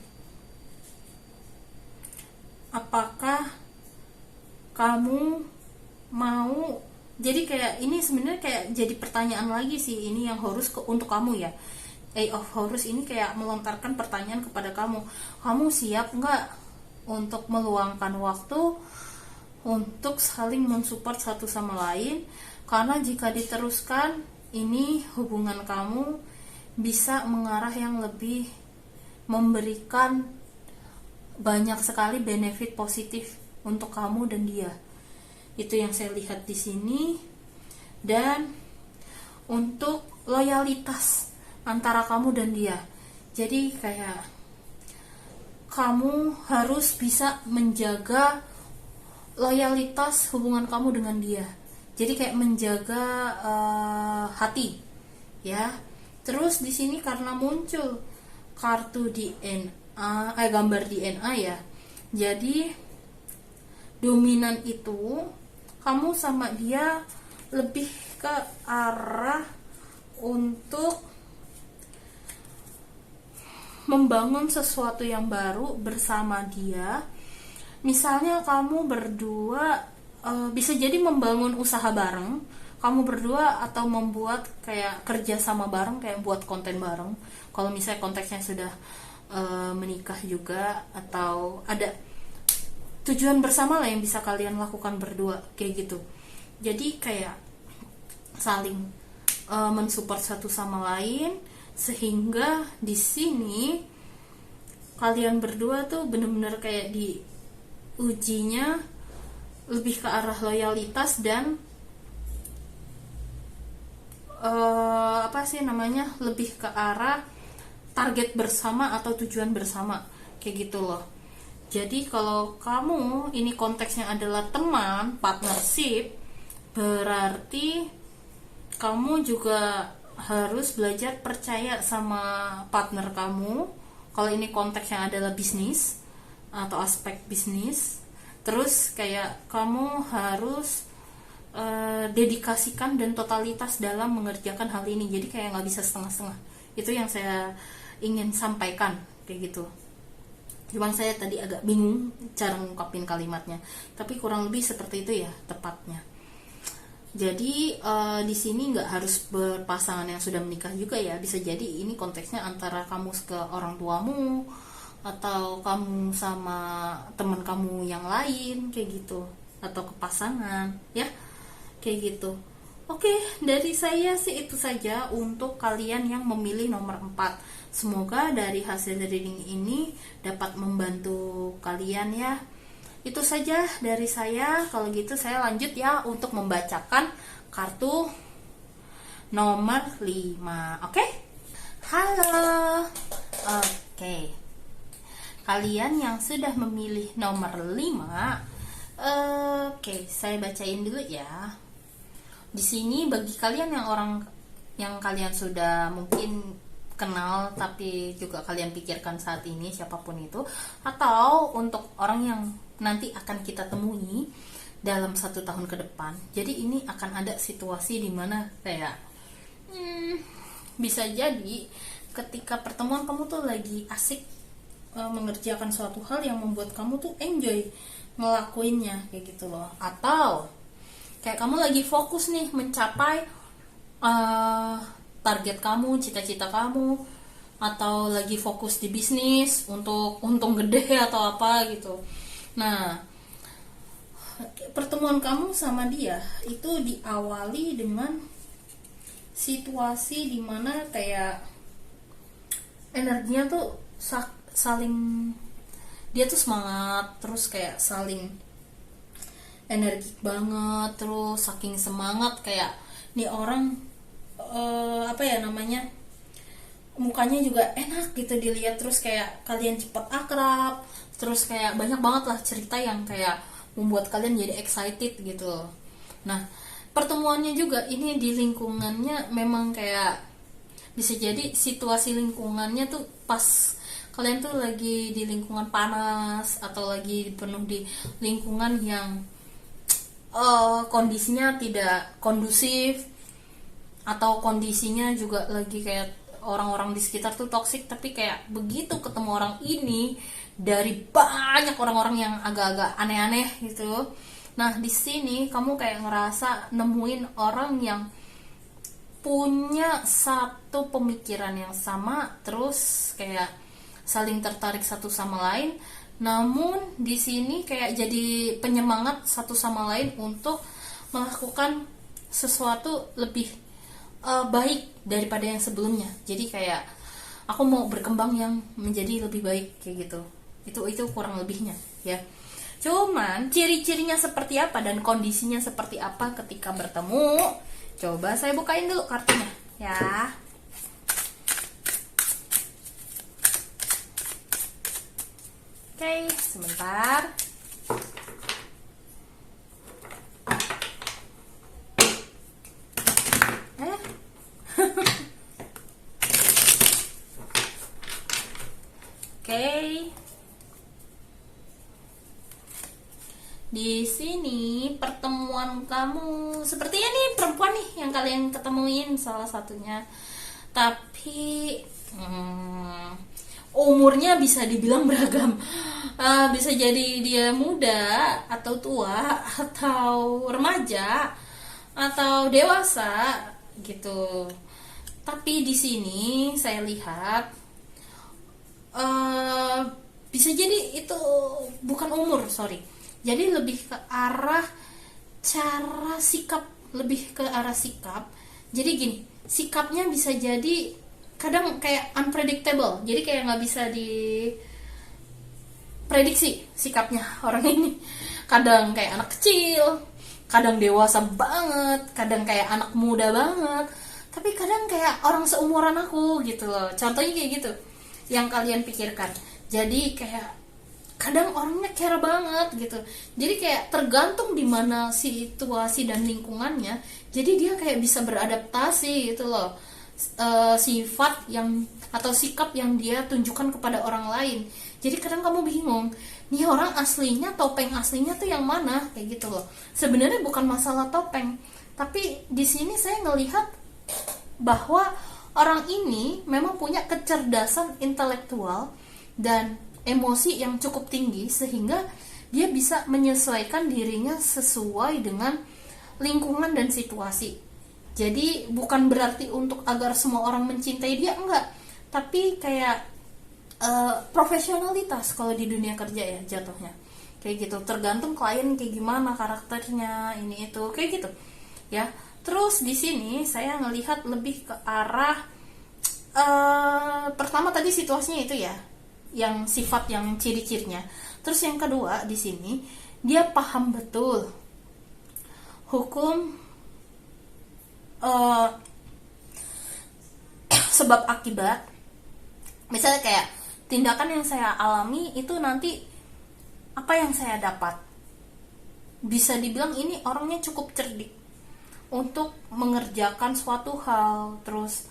Speaker 1: apakah kamu mau, jadi kayak ini sebenarnya kayak jadi pertanyaan lagi sih, ini yang harus untuk kamu ya. Of Horus ini kayak melontarkan pertanyaan kepada kamu siap nggak untuk meluangkan waktu untuk saling mensupport satu sama lain, karena jika diteruskan ini hubungan kamu bisa mengarah yang lebih memberikan banyak sekali benefit positif untuk kamu dan dia. Itu yang saya lihat di sini. Dan untuk loyalitas antara kamu dan dia, jadi kayak kamu harus bisa menjaga loyalitas hubungan kamu dengan dia. Jadi kayak menjaga hati, ya. Terus di sini karena muncul kartu DNA, gambar DNA ya. Jadi dominan itu kamu sama dia lebih ke arah untuk membangun sesuatu yang baru bersama dia. Misalnya kamu berdua bisa jadi membangun usaha bareng, kamu berdua, atau membuat kayak kerja sama bareng, kayak buat konten bareng. Kalau misalnya konteksnya sudah menikah juga, atau ada tujuan bersama lah yang bisa kalian lakukan berdua, kayak gitu. Jadi kayak saling mensupport satu sama lain, sehingga di sini kalian berdua tuh bener-bener kayak di ujinya lebih ke arah loyalitas dan lebih ke arah target bersama atau tujuan bersama, kayak gitu loh. Jadi kalau kamu ini konteksnya adalah teman, partnership, berarti kamu juga harus belajar percaya sama partner kamu. Kalau ini konteksnya adalah bisnis atau aspek bisnis, terus kayak kamu harus dedikasikan dan totalitas dalam mengerjakan hal ini. Jadi kayak nggak bisa setengah-setengah. Itu yang saya ingin sampaikan, kayak gitu. Cuman saya tadi agak bingung cara ngungkapin kalimatnya, tapi kurang lebih seperti itu ya tepatnya. Jadi di sini nggak harus berpasangan yang sudah menikah juga ya, bisa jadi ini konteksnya antara kamu ke orang tuamu atau kamu sama teman kamu yang lain, kayak gitu, atau ke pasangan ya, kayak gitu. Oke, dari saya sih itu saja untuk kalian yang memilih nomor 4. Semoga dari hasil reading ini dapat membantu kalian ya. Itu saja dari saya. Kalau gitu saya lanjut ya untuk membacakan kartu nomor 5. Oke? Halo. Oke. Kalian yang sudah memilih nomor 5, oke, saya bacain dulu ya. Di sini bagi kalian yang kalian sudah mungkin kenal tapi juga kalian pikirkan saat ini, siapapun itu, atau untuk orang yang nanti akan kita temui dalam 1 tahun ke depan. Jadi ini akan ada situasi dimana kayak bisa jadi ketika pertemuan kamu tuh lagi asik mengerjakan suatu hal yang membuat kamu tuh enjoy ngelakuinnya, kayak gitu loh. Atau kayak kamu lagi fokus nih mencapai target kamu, cita-cita kamu, atau lagi fokus di bisnis untuk untung gede atau apa gitu. Nah, pertemuan kamu sama dia itu diawali dengan situasi dimana kayak energinya tuh saling, dia tuh semangat, terus kayak saling energik banget, terus saking semangat kayak nih orang mukanya juga enak gitu dilihat, terus kayak kalian cepet akrab, terus kayak banyak banget lah cerita yang kayak membuat kalian jadi excited gitu. Nah, pertemuannya juga ini di lingkungannya memang kayak bisa jadi situasi lingkungannya tuh pas kalian tuh lagi di lingkungan panas atau lagi penuh di lingkungan yang kondisinya tidak kondusif, atau kondisinya juga lagi kayak orang-orang di sekitar tuh toksik, tapi kayak begitu ketemu orang ini dari banyak orang-orang yang agak-agak aneh-aneh gitu. Nah, di sini kamu kayak ngerasa nemuin orang yang punya satu pemikiran yang sama, terus kayak saling tertarik satu sama lain. Namun di sini kayak jadi penyemangat satu sama lain untuk melakukan sesuatu lebih baik daripada yang sebelumnya. Jadi kayak aku mau berkembang yang menjadi lebih baik kayak gitu. Itu kurang lebihnya ya. Cuman ciri-cirinya seperti apa dan kondisinya seperti apa ketika bertemu, coba saya bukain dulu kartunya ya. Oke, sebentar. Oke. Di sini pertemuan kamu sepertinya nih perempuan nih yang kalian ketemuin salah satunya. Tapi umurnya bisa dibilang beragam. Bisa jadi dia muda atau tua atau remaja atau dewasa gitu. Tapi di sini saya lihat bisa jadi itu bukan umur, sorry. Jadi lebih ke arah cara sikap, lebih ke arah sikap. Jadi gini, sikapnya bisa jadi kadang kayak unpredictable, jadi kayak nggak bisa diprediksi sikapnya orang ini. Kadang kayak anak kecil, kadang dewasa banget, kadang kayak anak muda banget, tapi kadang kayak orang seumuran aku gitu loh. Contohnya kayak gitu yang kalian pikirkan. Jadi kayak kadang orangnya care banget gitu, jadi kayak tergantung di mana situasi dan lingkungannya, jadi dia kayak bisa beradaptasi gitu loh. Sifat yang atau sikap yang dia tunjukkan kepada orang lain. Jadi kadang kamu bingung, nih orang aslinya, topeng aslinya tuh yang mana kayak gitu loh. Sebenarnya bukan masalah topeng, tapi di sini saya ngelihat bahwa orang ini memang punya kecerdasan intelektual dan emosi yang cukup tinggi, sehingga dia bisa menyesuaikan dirinya sesuai dengan lingkungan dan situasi. Jadi bukan berarti untuk agar semua orang mencintai dia, enggak, tapi kayak profesionalitas kalau di dunia kerja ya jatuhnya kayak gitu. Tergantung klien kayak gimana karakternya, ini itu kayak gitu ya. Terus di sini saya ngelihat lebih ke arah pertama tadi situasinya itu ya, yang sifat yang ciri-cirinya. Terus yang kedua di sini dia paham betul hukum sebab akibat. Misalnya kayak tindakan yang saya alami itu nanti apa yang saya dapat. Bisa dibilang ini orangnya cukup cerdik untuk mengerjakan suatu hal. Terus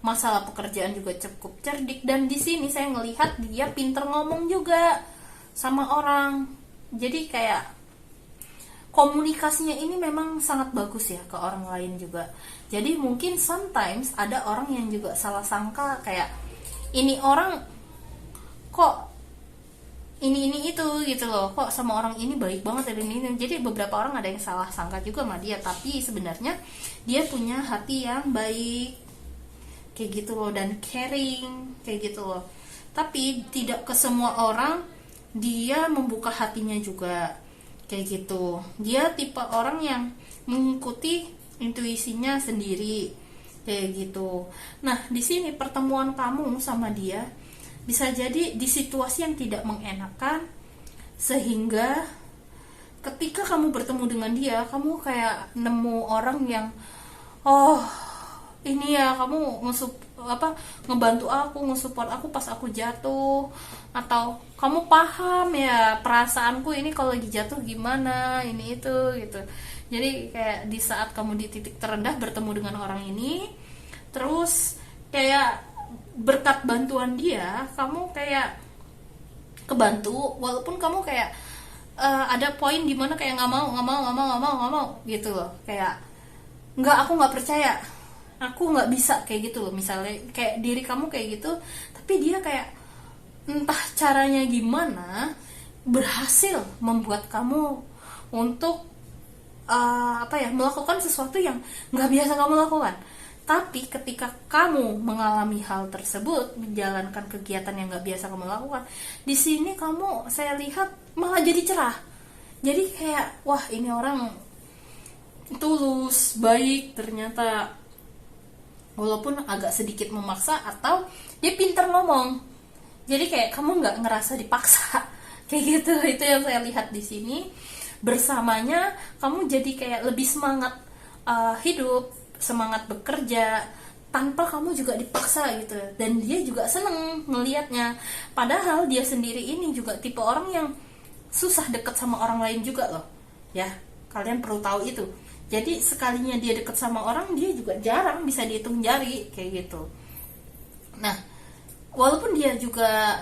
Speaker 1: masalah pekerjaan juga cukup cerdik, dan di sini saya ngelihat dia pinter ngomong juga sama orang. Jadi kayak komunikasinya ini memang sangat bagus ya ke orang lain juga. Jadi mungkin sometimes ada orang yang juga salah sangka kayak ini orang kok ini itu gitu loh, kok sama orang ini baik banget dan ini. Jadi beberapa orang ada yang salah sangka juga sama dia, tapi sebenarnya dia punya hati yang baik kayak gitu loh, dan caring kayak gitu loh. Tapi tidak ke semua orang dia membuka hatinya juga kayak gitu. Dia tipe orang yang mengikuti intuisinya sendiri kayak gitu. Nah, di sini pertemuan kamu sama dia bisa jadi di situasi yang tidak mengenakan, sehingga ketika kamu bertemu dengan dia, kamu kayak nemu orang yang ini ya kamu ngebantu aku, ngesupport aku pas aku jatuh, atau kamu paham ya perasaanku ini kalau lagi jatuh gimana, ini itu gitu. Jadi kayak di saat kamu di titik terendah bertemu dengan orang ini, terus kayak berkat bantuan dia kamu kayak kebantu, walaupun kamu kayak ada poin dimana kayak nggak mau gitu loh, kayak aku nggak percaya, aku nggak bisa kayak gitu loh, misalnya kayak diri kamu kayak gitu, tapi dia kayak entah caranya gimana berhasil membuat kamu untuk melakukan sesuatu yang nggak biasa kamu lakukan. Tapi ketika kamu mengalami hal tersebut, menjalankan kegiatan yang nggak biasa kamu lakukan, di sini kamu, saya lihat malah jadi cerah. Jadi kayak, wah ini orang tulus, baik ternyata, walaupun agak sedikit memaksa, atau dia pintar ngomong. Jadi kayak kamu nggak ngerasa dipaksa, kayak gitu. Itu yang saya lihat di sini. Bersamanya kamu jadi kayak lebih semangat hidup, semangat bekerja tanpa kamu juga dipaksa gitu. Dan dia juga seneng ngelihatnya. Padahal dia sendiri ini juga tipe orang yang susah deket sama orang lain juga loh. Ya, kalian perlu tahu itu. Jadi sekalinya dia deket sama orang, dia juga jarang bisa dihitung jari kayak gitu. Nah, walaupun dia juga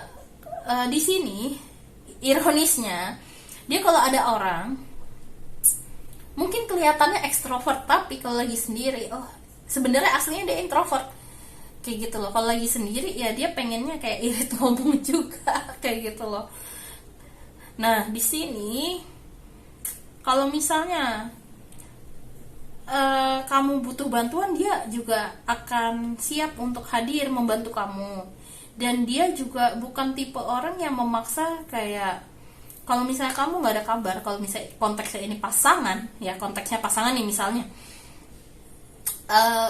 Speaker 1: di sini ironisnya, dia kalau ada orang mungkin kelihatannya ekstrovert, tapi kalau lagi sendiri, oh sebenarnya aslinya dia introvert kayak gitu loh. Kalau lagi sendiri ya dia pengennya kayak irit ngomong juga kayak gitu loh. Nah di sini kalau misalnya kamu butuh bantuan, dia juga akan siap untuk hadir membantu kamu. Dan dia juga bukan tipe orang yang memaksa kayak, kalau misalnya kamu nggak ada kabar, kalau misalnya konteksnya ini pasangan, ya konteksnya pasangan nih misalnya,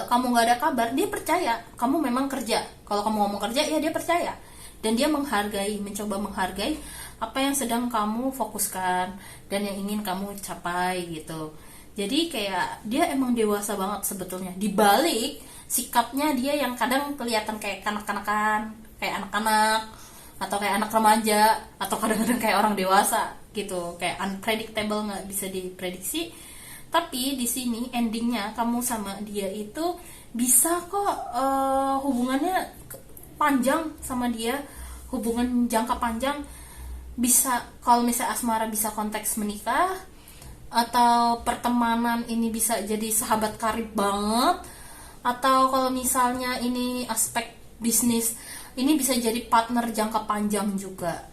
Speaker 1: kamu nggak ada kabar, dia percaya kamu memang kerja. Kalau kamu ngomong kerja, ya dia percaya, dan dia menghargai, mencoba menghargai apa yang sedang kamu fokuskan dan yang ingin kamu capai gitu. Jadi kayak dia emang dewasa banget sebetulnya. Di balik sikapnya dia yang kadang kelihatan kayak kanak-kanakan, kayak anak-anak, atau kayak anak remaja, atau kadang-kadang kayak orang dewasa gitu, kayak unpredictable, nggak bisa diprediksi. Tapi di sini endingnya kamu sama dia itu bisa kok hubungannya panjang sama dia, hubungan jangka panjang. Bisa, kalau misalnya asmara bisa konteks menikah, atau pertemanan ini bisa jadi sahabat karib banget, atau kalau misalnya ini aspek bisnis, ini bisa jadi partner jangka panjang juga,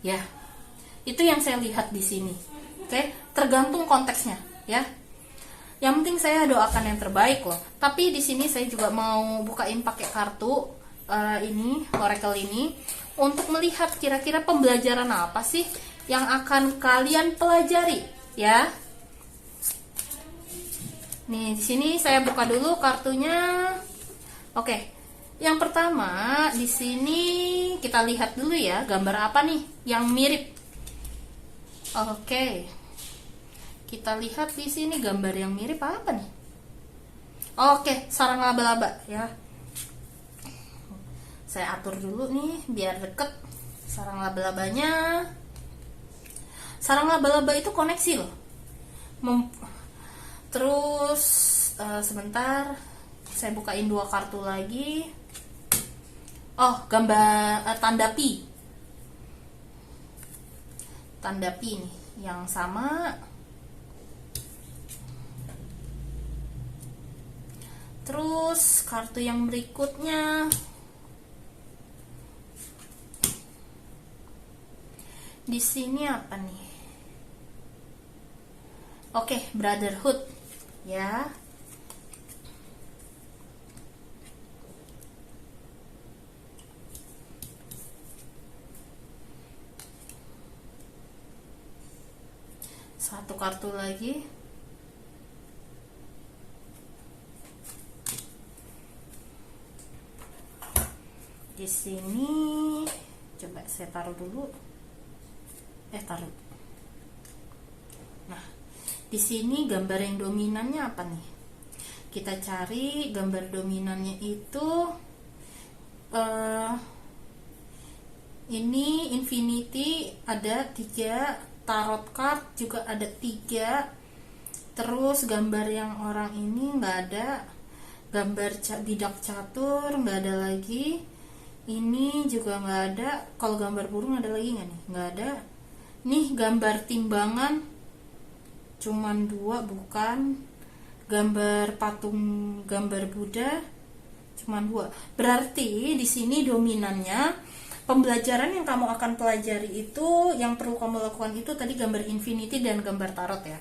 Speaker 1: ya. Itu yang saya lihat di sini. Oke, tergantung konteksnya, ya. Yang penting saya doakan yang terbaik loh. Tapi di sini saya juga mau bukain pakai kartu ini, oracle ini, untuk melihat kira-kira pembelajaran apa sih yang akan kalian pelajari, ya. Nih, di sini saya buka dulu kartunya. Oke. Yang pertama, di sini kita lihat dulu ya, gambar apa nih yang mirip. Oke. Kita lihat di sini gambar yang mirip apa nih? Oke, sarang laba-laba ya. Saya atur dulu nih biar deket sarang laba-labanya. Sarang laba-laba itu koneksi loh. Terus sebentar, saya bukain 2 kartu lagi. Oh, gambar tanda pi. Tanda pi nih yang sama. Terus kartu yang berikutnya, di sini apa nih? Oke, brotherhood ya. Satu kartu lagi. Di sini coba saya taruh dulu. Taruh. Nah, di sini gambar yang dominannya apa nih? kita cari gambar dominannya itu ini infinity ada 3, tarot card juga ada 3, terus gambar yang orang ini nggak ada, gambar bidak catur nggak ada lagi, ini juga nggak ada. Kalau gambar burung ada lagi nggak nih? Nggak ada. Nih gambar timbangan cuman 2, bukan. Gambar patung, gambar Buddha cuman 2. Berarti di sini dominannya pembelajaran yang kamu akan pelajari itu, yang perlu kamu lakukan itu tadi gambar infinity dan gambar tarot ya.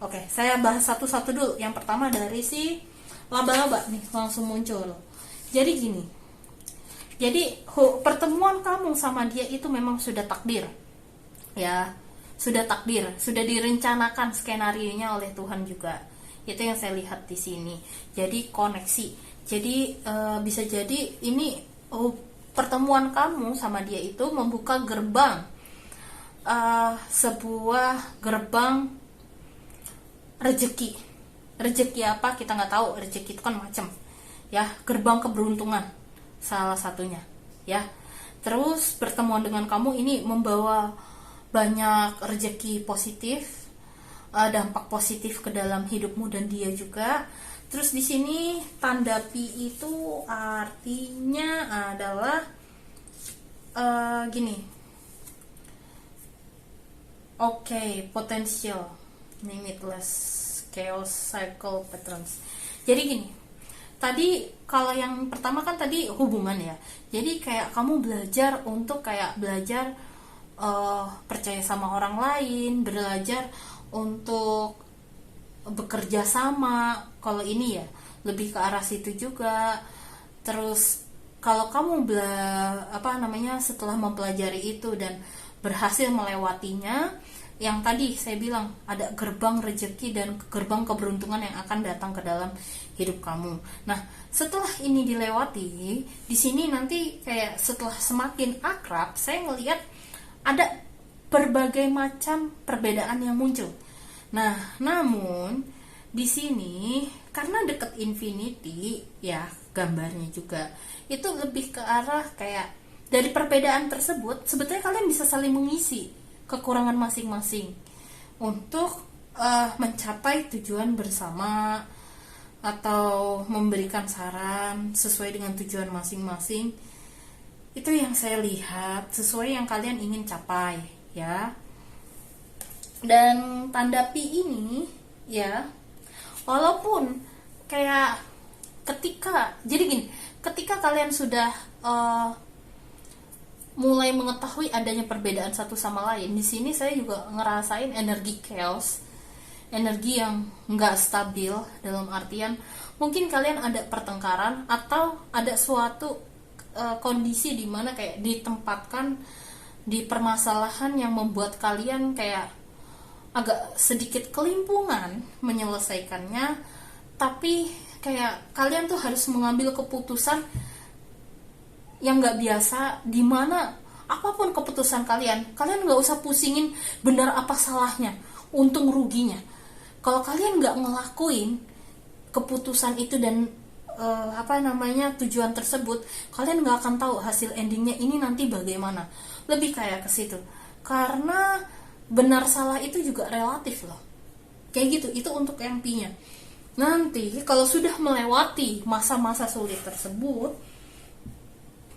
Speaker 1: Oke, saya bahas satu-satu dulu. Yang pertama dari si laba-laba nih langsung muncul. Jadi gini. Jadi pertemuan kamu sama dia itu memang sudah takdir. Ya, sudah takdir, sudah direncanakan skenarionya oleh Tuhan juga. Itu yang saya lihat di sini. Jadi koneksi. Jadi bisa jadi ini pertemuan kamu sama dia itu membuka gerbang, sebuah gerbang rezeki. Rezeki apa kita nggak tahu. Rezeki itu kan macam, ya, gerbang keberuntungan salah satunya, ya. Terus pertemuan dengan kamu ini membawa banyak rezeki positif, dampak positif ke dalam hidupmu dan dia juga. Terus di sini tanda pi itu artinya adalah gini. Oke, potential, limitless, chaos, cycle, patterns. Jadi gini. Tadi kalau yang pertama kan tadi hubungan ya. Jadi kayak kamu belajar untuk belajar percaya sama orang lain, belajar untuk bekerja sama. Kalau ini ya lebih ke arah situ juga. Terus kalau kamu setelah mempelajari itu dan berhasil melewatinya, yang tadi saya bilang ada gerbang rezeki dan gerbang keberuntungan yang akan datang ke dalam hidup kamu. Nah, setelah ini dilewati, di sini nanti kayak setelah semakin akrab, saya ngelihat ada berbagai macam perbedaan yang muncul. Nah, namun di sini karena deket infinity ya gambarnya juga itu lebih ke arah kayak dari perbedaan tersebut sebetulnya kalian bisa saling mengisi kekurangan masing-masing untuk mencapai tujuan bersama atau memberikan saran sesuai dengan tujuan masing-masing. Itu yang saya lihat sesuai yang kalian ingin capai ya. Dan tanda pi ini ya, walaupun kayak ketika kalian sudah mulai mengetahui adanya perbedaan satu sama lain, di sini saya juga ngerasain energi chaos, energi yang nggak stabil, dalam artian mungkin kalian ada pertengkaran atau ada suatu kondisi di mana kayak ditempatkan di permasalahan yang membuat kalian kayak agak sedikit kelimpungan menyelesaikannya, tapi kayak kalian tuh harus mengambil keputusan yang nggak biasa, dimana apapun keputusan kalian nggak usah pusingin benar apa salahnya, untung ruginya. Kalau kalian nggak ngelakuin keputusan itu dan tujuan tersebut, kalian nggak akan tahu hasil endingnya ini nanti bagaimana. Lebih kayak ke situ, karena benar salah itu juga relatif loh, kayak gitu. Itu untuk yang pi-nya. Nanti kalau sudah melewati masa-masa sulit tersebut,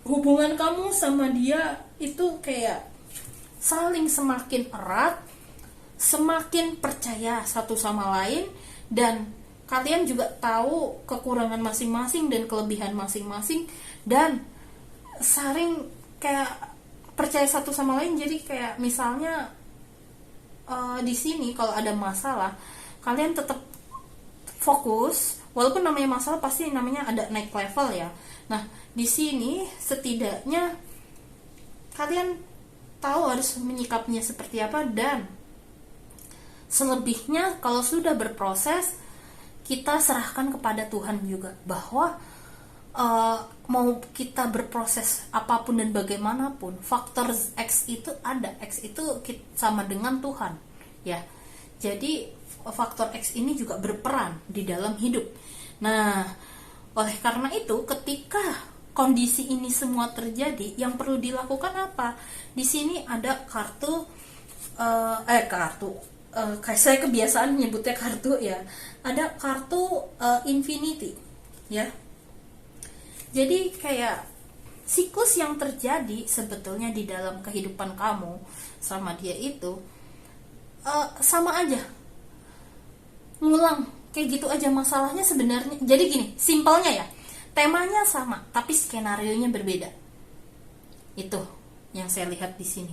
Speaker 1: hubungan kamu sama dia itu kayak saling semakin erat, semakin percaya satu sama lain, dan kalian juga tahu kekurangan masing-masing dan kelebihan masing-masing, dan saling kayak percaya satu sama lain. Jadi kayak misalnya di sini kalau ada masalah, kalian tetap fokus, walaupun namanya masalah pasti namanya ada naik level ya. Nah, di sini setidaknya kalian tahu harus menyikapinya seperti apa, dan selebihnya kalau sudah berproses, kita serahkan kepada Tuhan juga, bahwa mau kita berproses apapun dan bagaimanapun, faktor X itu ada. X itu sama dengan Tuhan ya. Jadi faktor X ini juga berperan di dalam hidup. Nah, oleh karena itu ketika kondisi ini semua terjadi, yang perlu dilakukan apa? Di sini ada kartu kartu kayak saya kebiasaan nyebutnya kartu ya. Ada kartu infinity ya. Jadi kayak siklus yang terjadi sebetulnya di dalam kehidupan kamu sama dia itu sama aja, ngulang kayak gitu aja masalahnya sebenarnya. Jadi gini, simpelnya ya, temanya sama tapi skenarionya berbeda. Itu yang saya lihat di sini.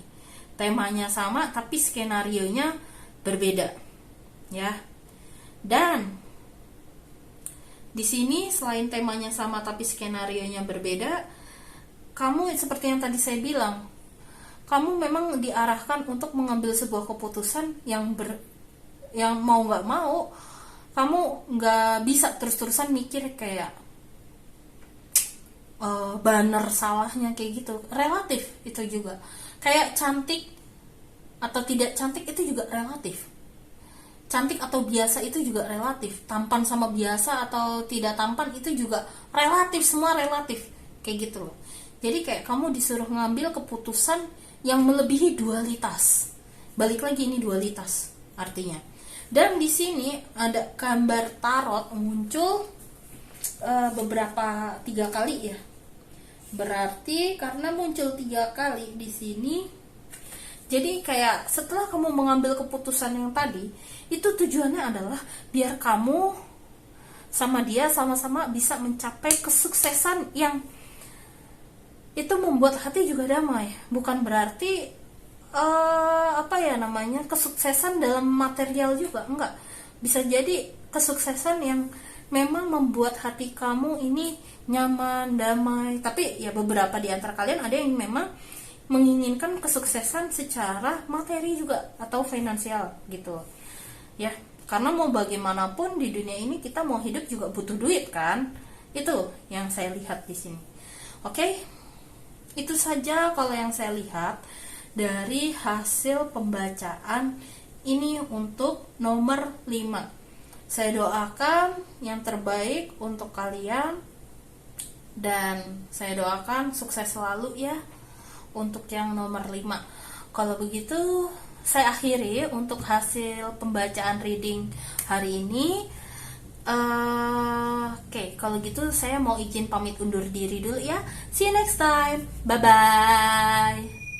Speaker 1: Temanya sama tapi skenarionya berbeda, ya. Dan di sini selain temanya sama tapi skenarionya berbeda, kamu seperti yang tadi saya bilang, kamu memang diarahkan untuk mengambil sebuah keputusan yang mau nggak mau, kamu nggak bisa terus-terusan mikir kayak bener salahnya kayak gitu. Relatif itu juga. Kayak cantik atau tidak cantik itu juga relatif. Cantik atau biasa itu juga relatif. Tampan sama biasa atau tidak tampan itu juga relatif, semua relatif. Kayak gitu loh. Jadi kayak kamu disuruh ngambil keputusan yang melebihi dualitas. Balik lagi, ini dualitas artinya. Dan di sini ada gambar tarot muncul beberapa 3 kali ya. Berarti karena muncul 3 kali di sini, jadi kayak setelah kamu mengambil keputusan yang tadi, itu tujuannya adalah biar kamu sama dia sama-sama bisa mencapai kesuksesan yang itu membuat hati juga damai. Bukan berarti kesuksesan dalam material juga, enggak. Bisa jadi kesuksesan yang memang membuat hati kamu ini nyaman, damai. Tapi ya beberapa di antara kalian ada yang memang menginginkan kesuksesan secara materi juga atau finansial gitu ya. Karena mau bagaimanapun di dunia ini kita mau hidup juga butuh duit kan. Itu yang saya lihat di sini. Oke? Itu saja kalau yang saya lihat dari hasil pembacaan ini untuk nomor 5. Saya doakan yang terbaik untuk kalian dan saya doakan sukses selalu ya untuk yang nomor 5. Kalau begitu saya akhiri untuk hasil pembacaan reading hari ini. Oke, kalau gitu saya mau izin pamit undur diri dulu ya. See you next time. Bye bye.